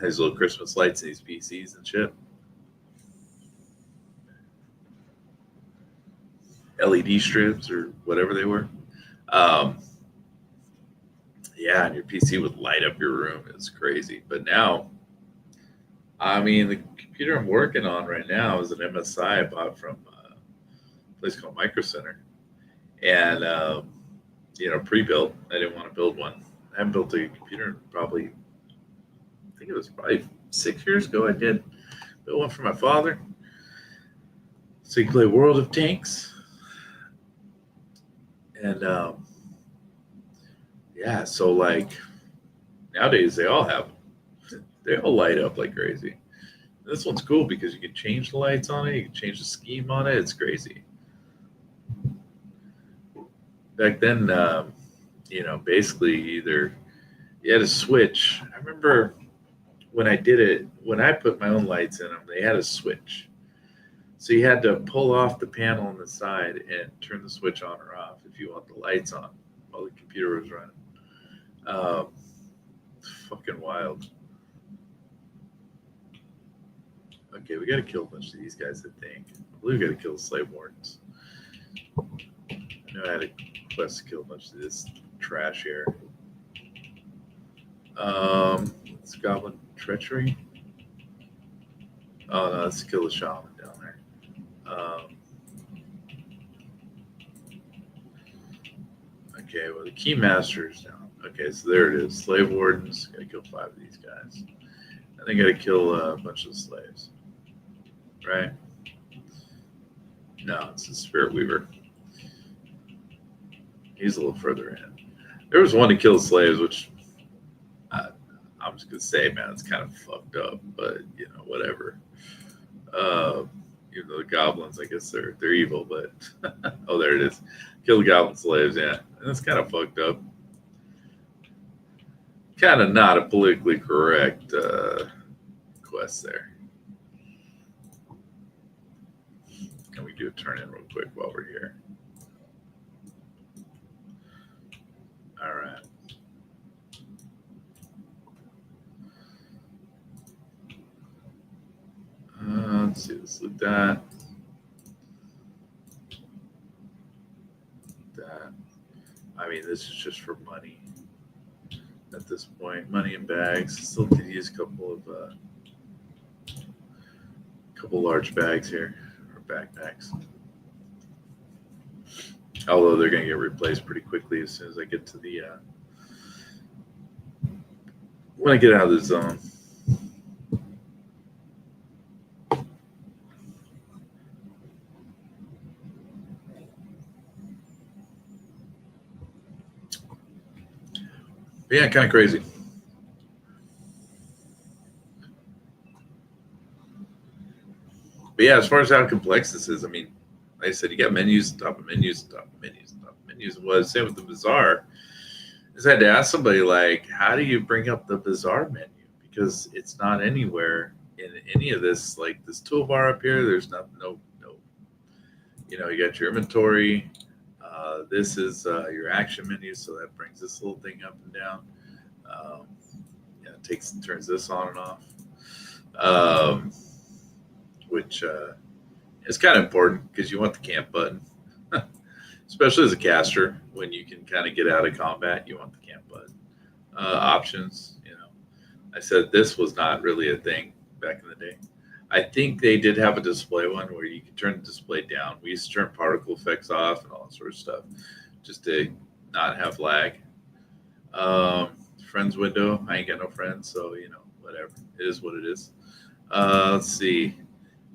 These little Christmas lights in these PCs and shit. LED strips or whatever they were. Yeah, and your PC would light up your room. It's crazy. But now, I mean, the computer I'm working on right now is an MSI I bought from a place called Micro Center. And, pre-built. I didn't want to build one. I haven't built a computer in probably, I think it was probably 6 years ago I did. Built one for my father. So he could play World of Tanks. And, yeah, so like nowadays they all light up like crazy. This one's cool because you can change the lights on it, you can change the scheme on it. It's crazy. Back then, basically either you had a switch. I remember when I did it, when I put my own lights in them, they had a switch. So you had to pull off the panel on the side and turn the switch on or off if you want the lights on while the computer was running. Fucking wild. Okay, we got to kill a bunch of these guys, I think. I believe we got to kill the slave wardens. I know I had a quest to kill a bunch of this trash here. It's Goblin Treachery. Oh, no, let's kill the shaman down there. Okay, well, the Keymaster is down. Okay, so there it is. Slave Wardens. Got to kill 5 of these guys. And then got to kill a bunch of slaves. Right? No, it's the Spirit Weaver. He's a little further in. There was one to kill slaves, which I'm just gonna say, man, it's kind of fucked up, but whatever. Uh, Even though the goblins, I guess they're evil, but oh, there it is. Kill the goblin slaves, yeah, and that's kind of fucked up. Kind of not a politically correct quest there. Can we do a turn in real quick while we're here? All right. Let's see. Let's look that. That. I mean, this is just for money at this point. Money in bags. Still could use a couple large bags here, or backpacks. Although they're going to get replaced pretty quickly as soon as I get to the when I get out of the zone. But yeah, kind of crazy. But yeah, as far as how complex this is, I mean, like I said, you got menus on top of menus on top of menus on top of menus. And what I was saying with the bazaar is I had to ask somebody, like, how do you bring up the bazaar menu? Because it's not anywhere in any of this. Like this toolbar up here, there's no. You got your inventory. This is your action menu, so that brings this little thing up and down. It turns this on and off, which is kind of important because you want the camp button, especially as a caster. When you can kind of get out of combat, you want the camp button. Options, I said this was not really a thing back in the day. I think they did have a display one where you could turn the display down. We used to turn particle effects off and all that sort of stuff just to not have lag. Friends window, I ain't got no friends, so whatever. It is what it is. Let's see.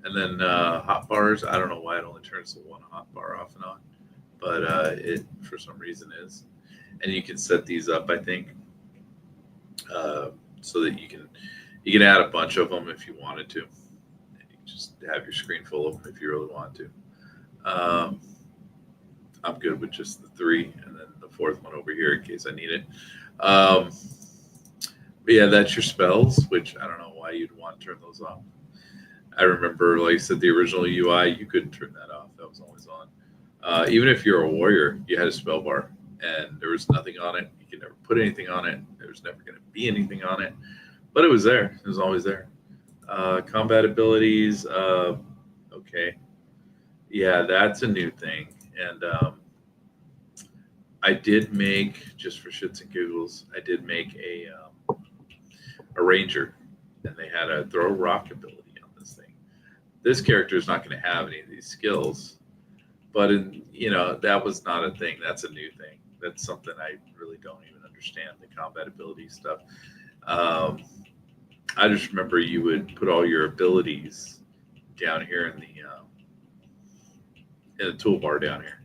And then hot bars, I don't know why it only turns the one hot bar off and on, but it for some reason is. And you can set these up, I think, so that you can add a bunch of them if you wanted to. Just have your screen full of them if you really want to. I'm good with just the 3 and then the 4th one over here in case I need it. But yeah, that's your spells, which I don't know why you'd want to turn those off. I remember, like I said, the original UI, you couldn't turn that off. That was always on. Even if you're a warrior, you had a spell bar and there was nothing on it. You could never put anything on it. There was never going to be anything on it, but it was there. It was always there. Combat abilities. Okay. Yeah, that's a new thing. And I did make, just for shits and giggles, I did make a ranger, and they had a throw rock ability on this thing. This character is not going to have any of these skills, but that was not a thing. That's a new thing. That's something I really don't even understand, the combat ability stuff. I just remember you would put all your abilities down here in the toolbar down here,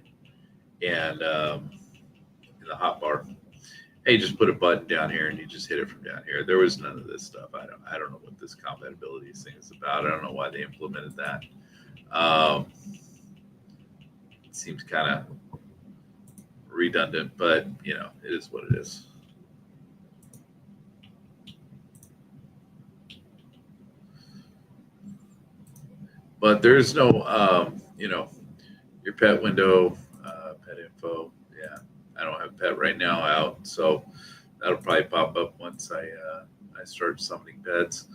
and in the hotbar. Hey, just put a button down here and you just hit it from down here. There was none of this stuff. I don't know what this combat abilities thing is about. I don't know why they implemented that. It seems kind of redundant, but it is what it is. But there's no, your pet window, pet info. Yeah, I don't have pet right now out, so that'll probably pop up once I start summoning pets.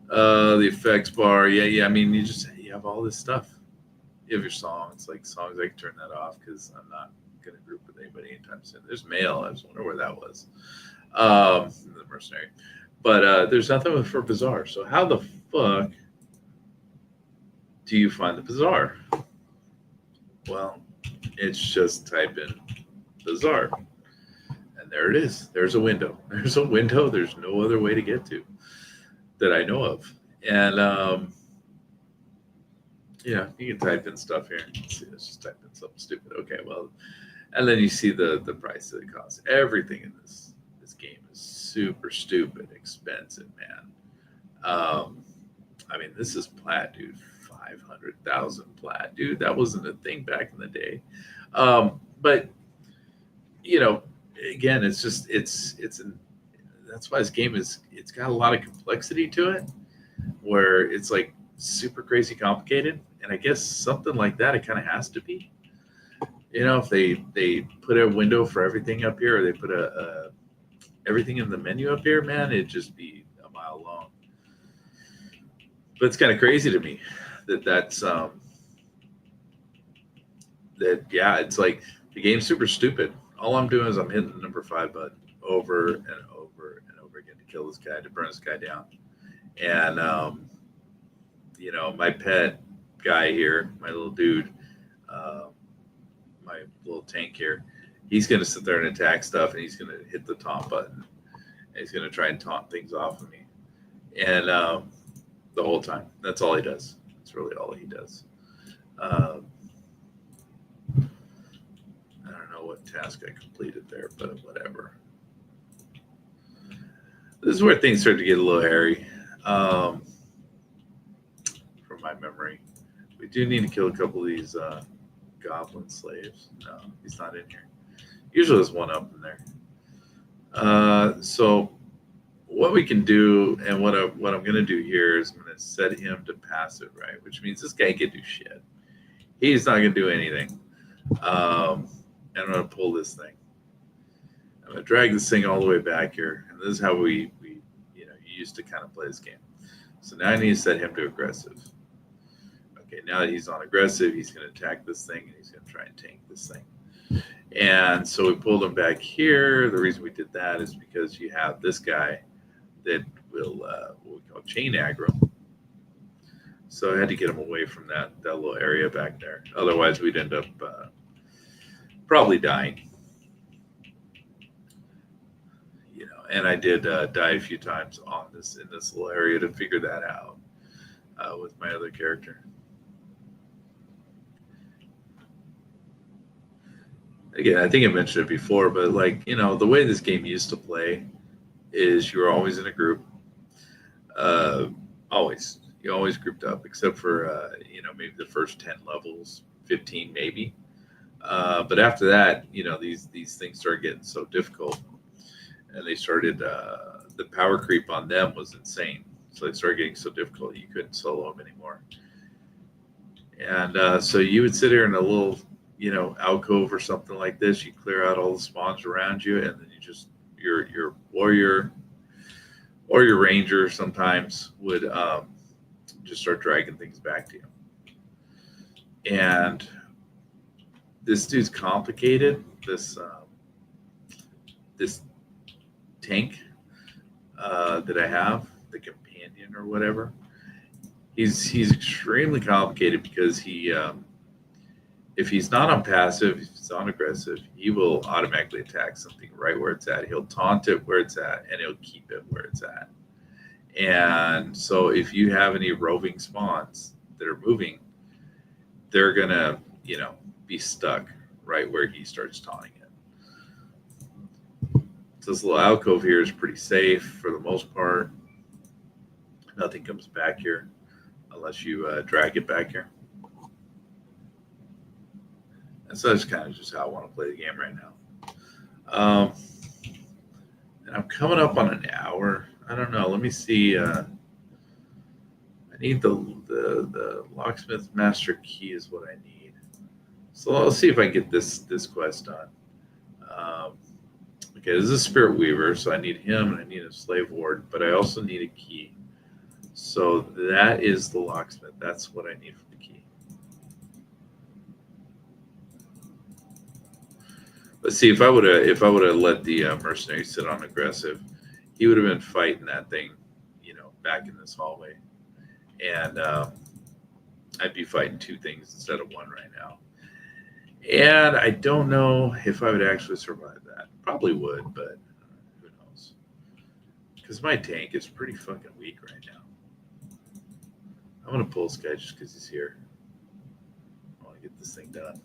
The effects bar, yeah. I mean, you have all this stuff. You have your songs, I can turn that off because I'm not gonna group with anybody anytime soon. There's mail. I just wonder where that was. The mercenary, but there's nothing for bazaar. So how the fuck do you find the bazaar? Well, it's just type in bazaar. And there it is. There's a window. There's a window. There's no other way to get to that I know of. And you can type in stuff here. Let's see, let's just type in something stupid. Okay, well, And then you see the price that it costs. Everything in this game is super stupid expensive, man. I mean, this is plat, dude. 500,000 plat, dude. That wasn't a thing back in the day. But you know, again, it's just it's an that's why this game is it's got a lot of complexity to it, where it's like super crazy complicated. And I guess something like that, it kind of has to be. If they put a window for everything up here, or they put a everything in the menu up here, man, it'd just be a mile long. But it's kind of crazy to me that yeah, it's like the game's super stupid. All I'm doing is I'm hitting the number 5 button over and over and over again to kill this guy, to burn this guy down. And my pet guy here, my little dude, uh, my little tank here, he's going to sit there and attack stuff, and he's going to hit the taunt button, and he's going to try and taunt things off of me. And the whole time, that's all he does. That's really all he does. Um, I don't know what task I completed there, but whatever. This is where things start to get a little hairy. From my memory, we do need to kill a couple of these goblin slaves. No, he's not in here. Usually there's one up in there. So what we can do, and what I'm going to do here is I'm going to set him to passive, right? Which means this guy can do shit. He's not going to do anything. And I'm going to pull this thing. I'm going to drag this thing all the way back here. And this is how we used to kind of play this game. So now I need to set him to aggressive. Okay, now that he's on aggressive, he's going to attack this thing, and he's going to try and tank this thing. And so we pulled him back here. The reason we did that is because you have this guy that will, what we call chain aggro. So I had to get him away from that little area back there. Otherwise, we'd end up probably dying. And I did die a few times in this little area to figure that out with my other character. Again, I think I mentioned it before, but the way this game used to play is you were always in a group. Always. You always grouped up, except for, maybe the first 10 levels, 15 maybe. But after that, these things started getting so difficult. And they started, the power creep on them was insane. So they started getting so difficult you couldn't solo them anymore. And so you would sit here in a little, alcove or something like this. You clear out all the spawns around you, and then you just, your warrior or your ranger sometimes would just start dragging things back to you. And this dude's complicated. This tank that I have, the companion or whatever, he's extremely complicated because he if he's not on passive, if he's on aggressive, he will automatically attack something right where it's at. He'll taunt it where it's at, and he'll keep it where it's at. And so if you have any roving spawns that are moving, they're gonna be stuck right where he starts taunting it. So this little alcove here is pretty safe for the most part. Nothing comes back here unless you drag it back here. And so that's kind of just how I want to play the game right now. And I'm coming up on an hour. I don't know. Let me see. I need the locksmith master key is what I need. So I'll see if I can get this quest done. Okay, this is a spirit weaver, so I need him and I need a slave ward, but I also need a key. So that is the locksmith. That's what I need for the key. Let's see, if I would have let the mercenary sit on aggressive, he would have been fighting that thing, back in this hallway, and I'd be fighting two things instead of one right now. And I don't know if I would actually survive that. Probably would, but who knows? Because my tank is pretty fucking weak right now. I'm gonna pull this guy just because he's here. I want to get this thing done.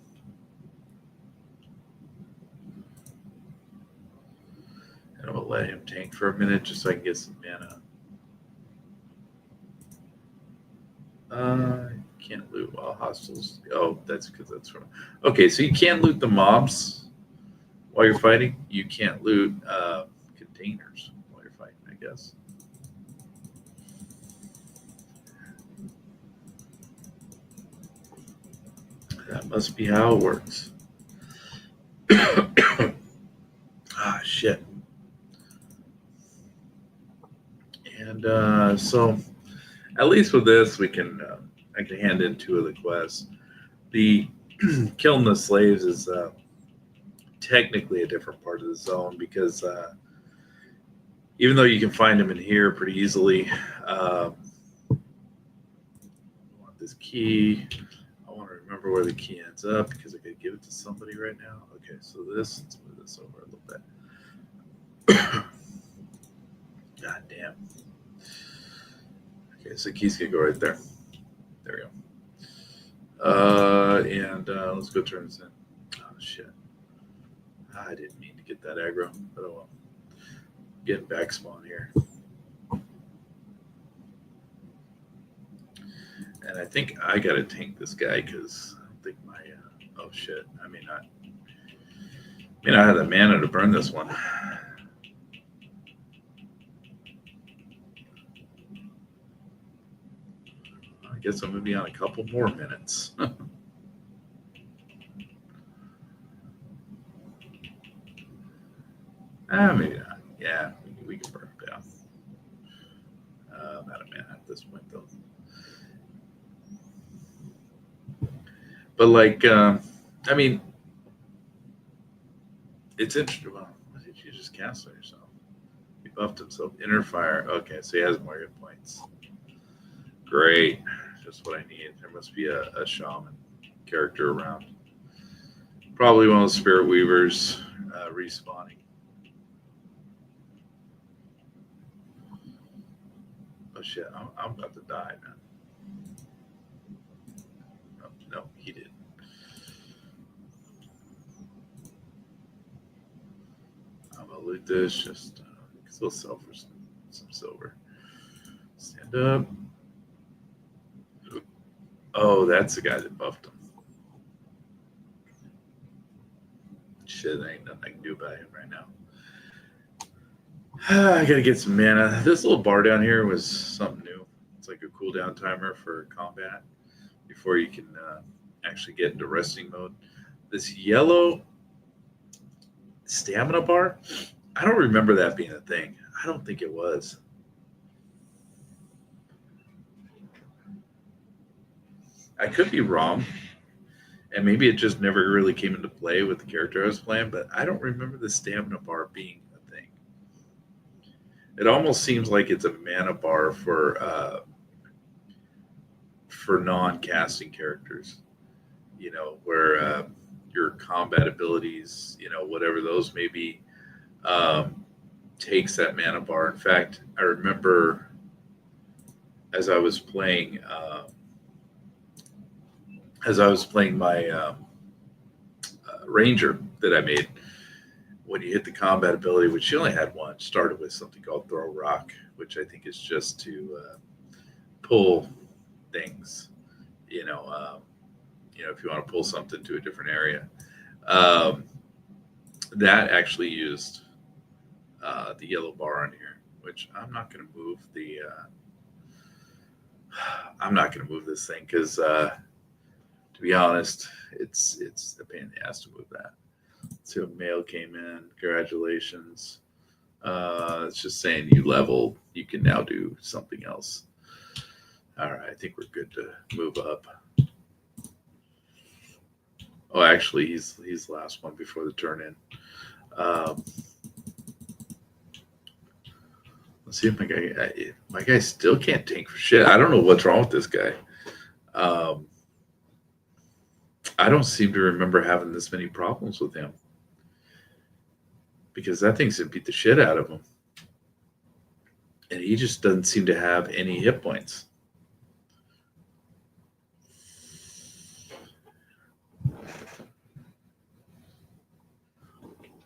I'll let him tank for a minute just so I can get some mana. Can't loot while hostiles. Oh, that's because that's from. Okay, so you can loot the mobs while you're fighting. You can't loot containers while you're fighting, I guess. That must be how it works. Ah, shit. And so, at least with this, we can I can hand in 2 of the quests. The killing the slaves is technically a different part of the zone because even though you can find them in here pretty easily, I want this key. I want to remember where the key ends up because I could give it to somebody right now. Okay, so let's move this over a little bit. God damn. Okay, so the keys can go right there. There we go. And let's go turn this in. Oh, shit. I didn't mean to get that aggro, but oh well. Getting back spawn here. And I think I got to tank this guy because I don't think my... oh, shit. I may not have the mana to burn this one. I guess I'm going to be on a couple more minutes. Maybe not. Yeah, we can burn it down. Not a mana at this point, though. But, like, I mean, it's interesting. Well, what did you just cast on yourself? He buffed himself. Inner fire. Okay, so he has more hit points. Great. Just what I need. There must be a shaman character around. Probably one of the spirit weavers respawning. Oh shit, I'm about to die, man. Oh, no, he didn't. I'm gonna loot this just because we'll sell for some silver. Stand up. Oh, that's the guy that buffed him. Shit, there ain't nothing I can do about him right now. I gotta get some mana. This little bar down here was something new. It's like a cooldown timer for combat before you can actually get into resting mode. This yellow stamina bar, I don't remember that being a thing. I don't think it was. I could be wrong, and maybe it just never really came into play with the character I was playing, but I don't remember the stamina bar being a thing. It almost seems like it's a mana bar for non-casting characters, you know, where your combat abilities, you know, whatever those may be, takes that mana bar. In fact, I remember as I was playing my ranger that I made, when you hit the combat ability, which she only had one, started with something called throw rock, which I think is just to pull things, you know, if you want to pull something to a different area. That actually used the yellow bar on here, which I'm not going to move the. I'm not going to move this thing because, to be honest, it's a pain in the ass to move that. So mail came in. Congratulations. It's just saying you leveled. You can now do something else. All right, I think we're good to move up. Oh, actually, he's the last one before the turn in. Let's see if my guy still can't tank for shit. I don't know what's wrong with this guy. I don't seem to remember having this many problems with him because that thing's gonna beat the shit out of him, and he just doesn't seem to have any hit points.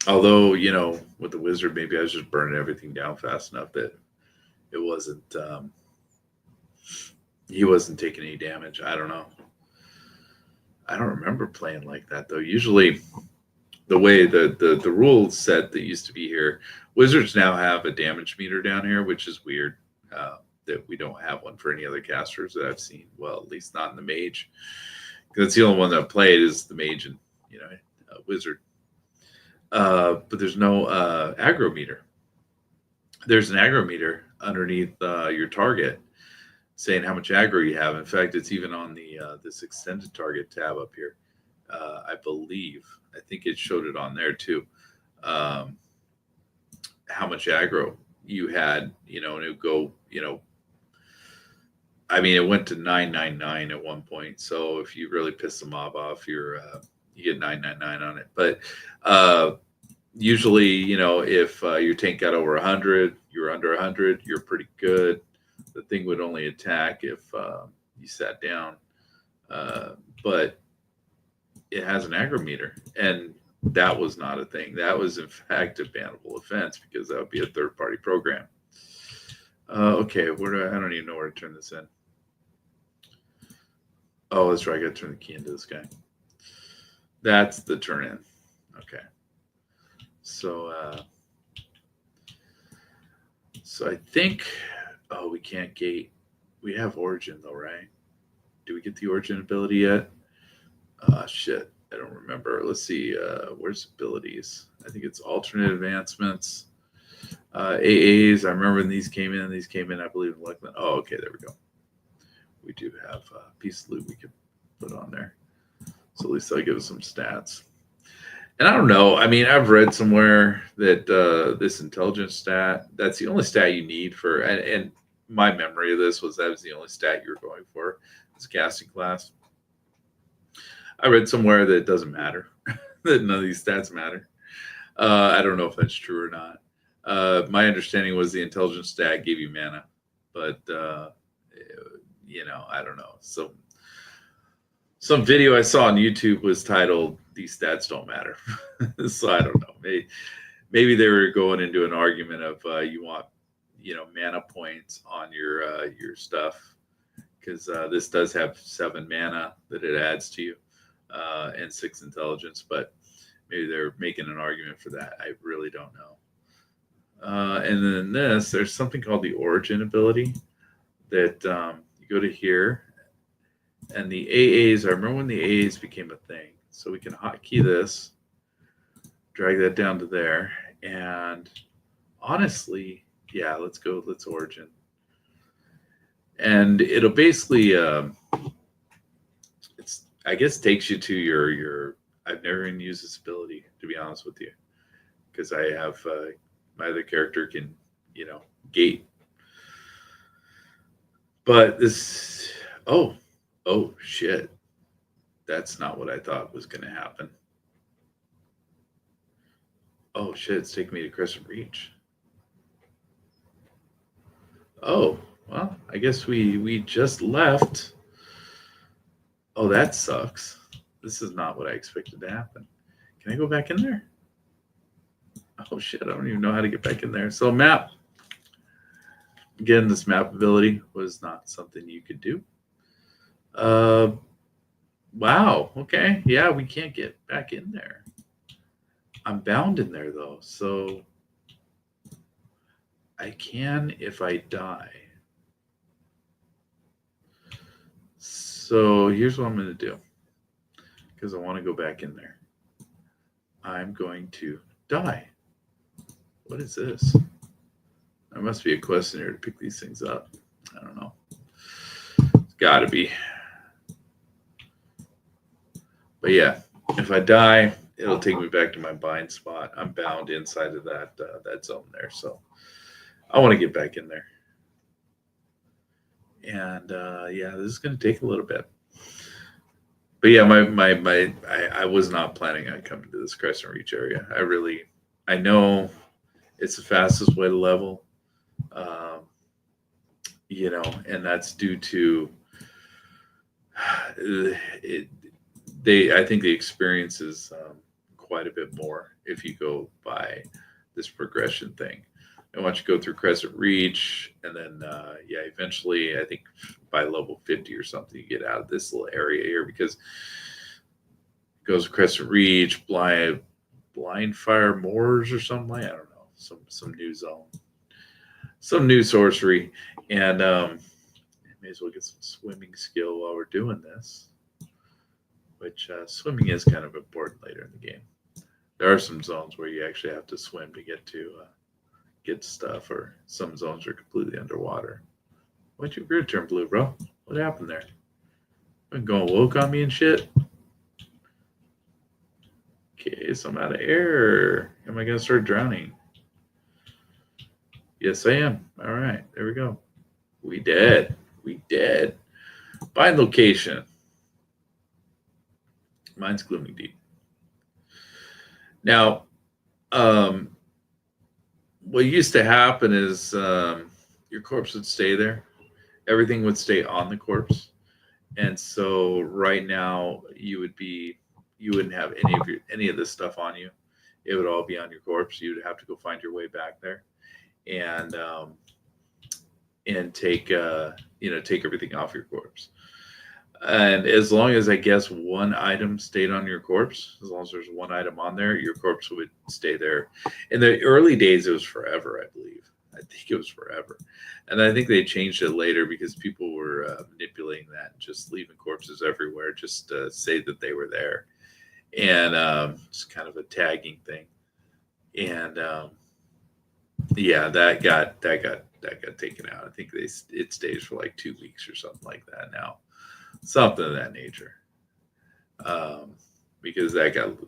Although, you know, with the wizard, maybe I was just burning everything down fast enough that it wasn't he wasn't taking any damage. I don't know. I don't remember playing like that though. Usually the way the rule set that used to be here, wizards now have a damage meter down here, which is weird. That we don't have one for any other casters that I've seen. Well, at least not in the mage. That's the only one that I've played is the mage and wizard. But there's no aggro meter. There's an aggro meter underneath your target saying how much aggro you have. In fact, it's even on the this extended target tab up here. I believe. I think it showed it on there too. How much aggro you had, and it would go, I mean, it went to 999 at one point. So if you really piss the mob off, you get 999 on it. But usually, if your tank got over 100, you're under 100, you're pretty good. The thing would only attack if you sat down. But it has an aggro meter, and that was not a thing. That was, in fact, a bannable offense because that would be a third-party program. Okay, I don't even know where to turn this in. Oh, that's right. I got to turn the key into this guy. That's the turn in. Okay. So I think, we can't gate. We have origin though, right? Do we get the origin ability yet? Shit. I don't remember. Let's see. Where's abilities? I think it's alternate advancements. AAs. I remember when these came in. These came in, I believe, in Luckman. Oh, okay. There we go. We do have a piece of loot we can put on there. So at least that'll give us some stats. And I don't know. I mean, I've read somewhere that this intelligence stat, that's the only stat you need for, and my memory of this was that was the only stat you were going for, this casting class. I read somewhere that it doesn't matter, that none of these stats matter. I don't know if that's true or not. My understanding was the intelligence stat gave you mana, but I don't know. So some video I saw on YouTube was titled "These Stats Don't Matter." So I don't know. Maybe they were going into an argument of you want mana points on your stuff because this does have 7 mana that it adds to you and 6 intelligence, but maybe they're making an argument for that. I really don't know. And then there's something called the origin ability that you go to here, and the AAs, I remember when the AAs became a thing. So we can hotkey this, drag that down to there, and honestly, yeah, let's origin. And it'll basically, I guess takes you to your, I've never even used this ability, to be honest with you, because I have, my other character can, gate. But this, oh shit. That's not what I thought was going to happen. Oh shit, it's taking me to Crescent Reach. Oh, well, I guess we just left. Oh, that sucks. This is not what I expected to happen. Can I go back in there? Oh shit, I don't even know how to get back in there. So map. Again, this map ability was not something you could do. Wow. Okay. Yeah, we can't get back in there. I'm bound in there though, so I can if I die. So here's what I'm going to do, because I want to go back in there. I'm going to die. What is this? There must be a quest in here to pick these things up. I don't know. It's got to be. But yeah, if I die, it'll take me back to my bind spot. I'm bound inside of that zone there, so I want to get back in there. And yeah, this is going to take a little bit. But yeah, I was not planning on coming to this Crescent Reach area. I know it's the fastest way to level, and that's due to I think the experience is quite a bit more if you go by this progression thing. And once you go through Crescent Reach, and then eventually I think by level 50 or something, you get out of this little area here because it goes to Crescent Reach, Blind Fire Moors or something like I don't know, some new zone, some new sorcery, and may as well get some swimming skill while we're doing this. Which swimming is kind of important later in the game. There are some zones where you actually have to swim to get stuff, or some zones are completely underwater. Why'd your beard turn blue, bro? What happened there? Been going woke on me and shit. Okay, so I'm out of air. Am I gonna start drowning? Yes, I am. All right, there we go. We dead. We dead. Find location. Mine's Glooming Deep. Now, what used to happen is your corpse would stay there. Everything would stay on the corpse, and so right now you wouldn't have any of this stuff on you. It would all be on your corpse. You'd have to go find your way back there, and take take everything off your corpse. And as long as I guess one item stayed on your corpse, as long as there's one item on there, your corpse would stay there. In the early days, it was forever, I believe. I think it was forever. And I think they changed it later because people were manipulating that and just leaving corpses everywhere just to say that they were there. And it's kind of a tagging thing. And that got taken out. I think it stays for like 2 weeks or something like that now. Something of that nature, because that got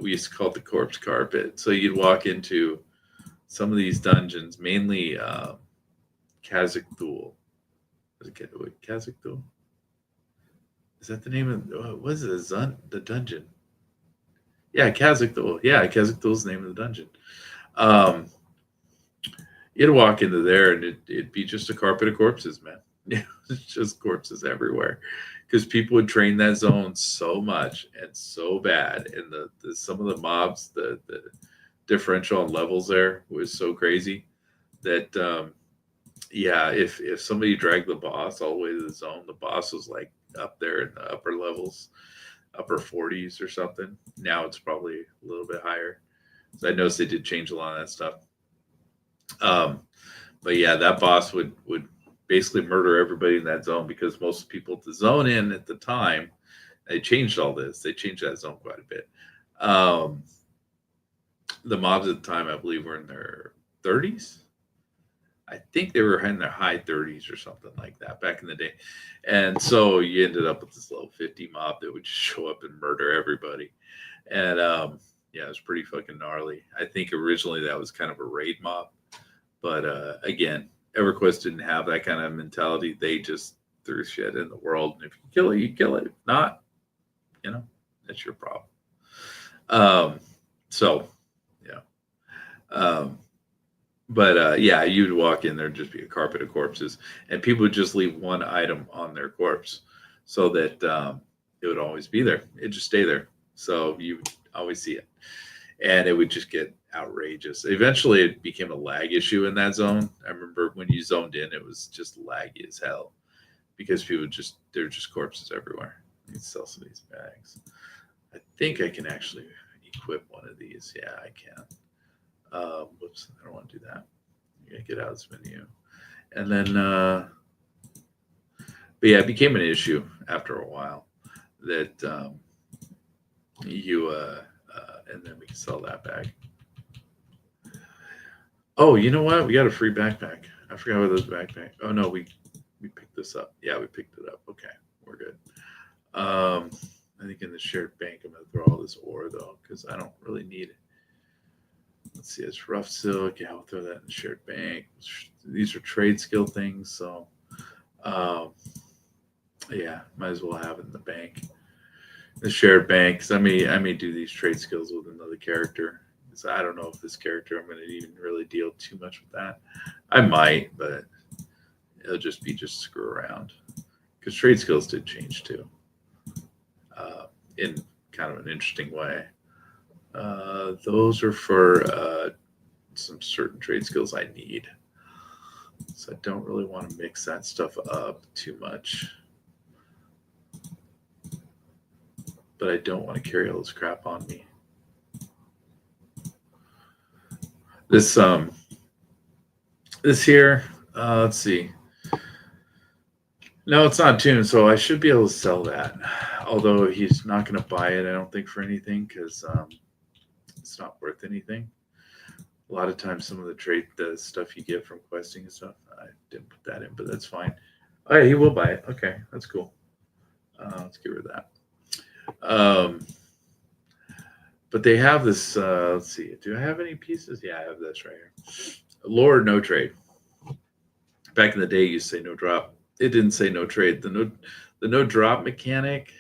we used to call it the corpse carpet. So you'd walk into some of these dungeons, mainly Kazakh Thul. Kazakh Thul? Is that the name of what is it? The dungeon? Yeah, Kazakh Thul. Yeah, Kazakh Thul's the name of the dungeon. You'd walk into there and it'd be just a carpet of corpses, man. It's just corpses everywhere because people would train that zone so much and so bad, and the some of the mobs, the differential on levels there was so crazy that if somebody dragged the boss all the way to the zone, the boss was like up there in the upper levels, upper 40s or something. Now it's probably a little bit higher. So I noticed they did change a lot of that stuff. But yeah, that boss would basically murder everybody in that zone because most people to zone in at the time, they changed all this. They changed that zone quite a bit. The mobs at the time, I believe, were in their 30s. I think they were in their high 30s or something like that back in the day. And so you ended up with this level 50 mob that would just show up and murder everybody. And it was pretty fucking gnarly. I think originally that was kind of a raid mob. But again, Everquest didn't have that kind of mentality. They just threw shit in the world. And if you kill it, you kill it. If not, that's your problem. You'd walk in there and just be a carpet of corpses. And people would just leave one item on their corpse so that it would always be there. It'd just stay there. So you would always see it. And it would just get outrageous. Eventually, it became a lag issue in that zone. I remember when you zoned in, it was just laggy as hell because there were just corpses everywhere. You can sell some of these bags. I think I can actually equip one of these. Yeah, I can. Whoops, I don't want to do that. You gotta get out of this menu. And then, it became an issue after a while that and then we can sell that bag. Oh, you know what? We got a free backpack. I forgot what those backpack. Oh no, we picked this up. Yeah, we picked it up. Okay, we're good. I think in the shared bank, I'm gonna throw all this ore though, because I don't really need it. Let's see, it's rough silk. Yeah, I'll throw that in the shared bank. These are trade skill things, so might as well have it in the bank. The shared bank, because I may do these trade skills with another character. So I don't know if this character I'm going to even really deal too much with that. I might, but it'll just be screw around because trade skills did change too, in kind of an interesting way. Those are for some certain trade skills I need. So I don't really want to mix that stuff up too much. But I don't want to carry all this crap on me. This here, let's see. No, it's not tuned, so I should be able to sell that. Although he's not going to buy it, I don't think, for anything, because it's not worth anything. A lot of times, some of the stuff you get from questing and stuff, I didn't put that in, but that's fine. Oh, yeah, he will buy it. Okay, that's cool. Let's get rid of that. But they have this, let's see, do I have any pieces? Yeah, I have this right here. Lore, no trade. Back in the day, you used to say no drop. It didn't say no trade. The no drop mechanic,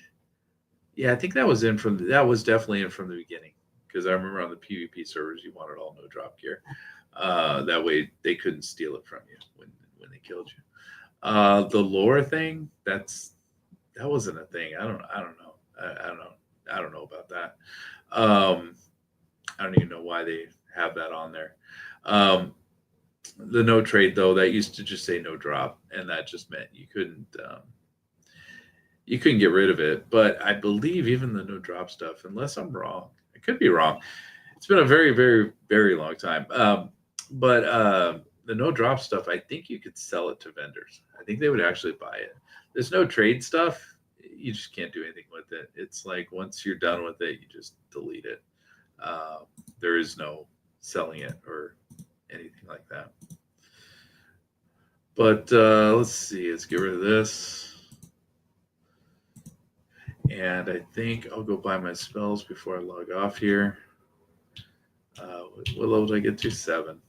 yeah, I think that was definitely in from the beginning, because I remember on the PvP servers you wanted all no drop gear. That way they couldn't steal it from you when they killed you. The lore thing, that wasn't a thing. I don't know. I don't know about that. I don't even know why they have that on there. The no trade, though, that used to just say no drop, and that just meant you couldn't get rid of it. But I believe even the no drop stuff, unless I'm wrong, I could be wrong. It's been a very, very, very long time. But the no drop stuff, I think you could sell it to vendors. I think they would actually buy it. There's no trade stuff. You just can't do anything with it. It's like once you're done with it, you just delete it. There is no selling it or anything like that. But let's see. Let's get rid of this. And I think I'll go buy my spells before I log off here. What level did I get to? 7.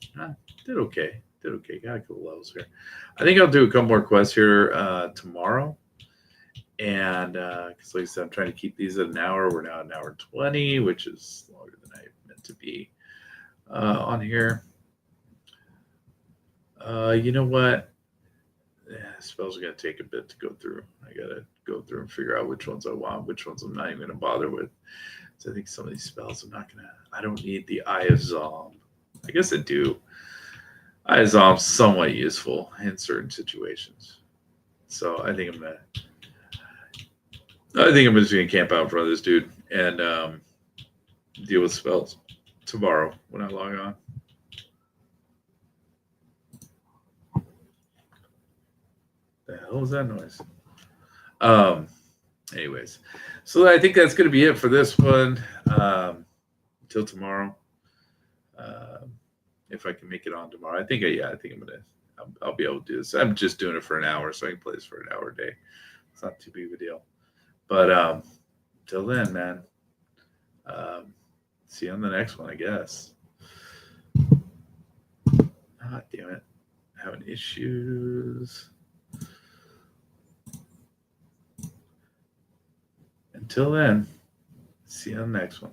Did okay. Got a couple levels here. I think I'll do a couple more quests here tomorrow. And because like I said, I'm trying to keep these at an hour. We're now at an hour 20, which is longer than I meant to be on here. You know what? Spells are going to take a bit to go through. I got to go through and figure out which ones I want, which ones I'm not even going to bother with. So I think some of these spells I don't need the Eye of Zom. I guess I do. Eye of Zom's somewhat useful in certain situations. So I think I'm just going to camp out in front of this dude and deal with spells tomorrow when I log on. The hell was that noise? Anyways, so I think that's going to be it for this one. Until tomorrow, if I can make it on tomorrow. I think I'll be able to do this. I'm just doing it for an hour, so I can play this for an hour a day. It's not too big of a deal. But till then, man. See you on the next one, I guess. Ah, damn it. Having issues. Until then, see you on the next one.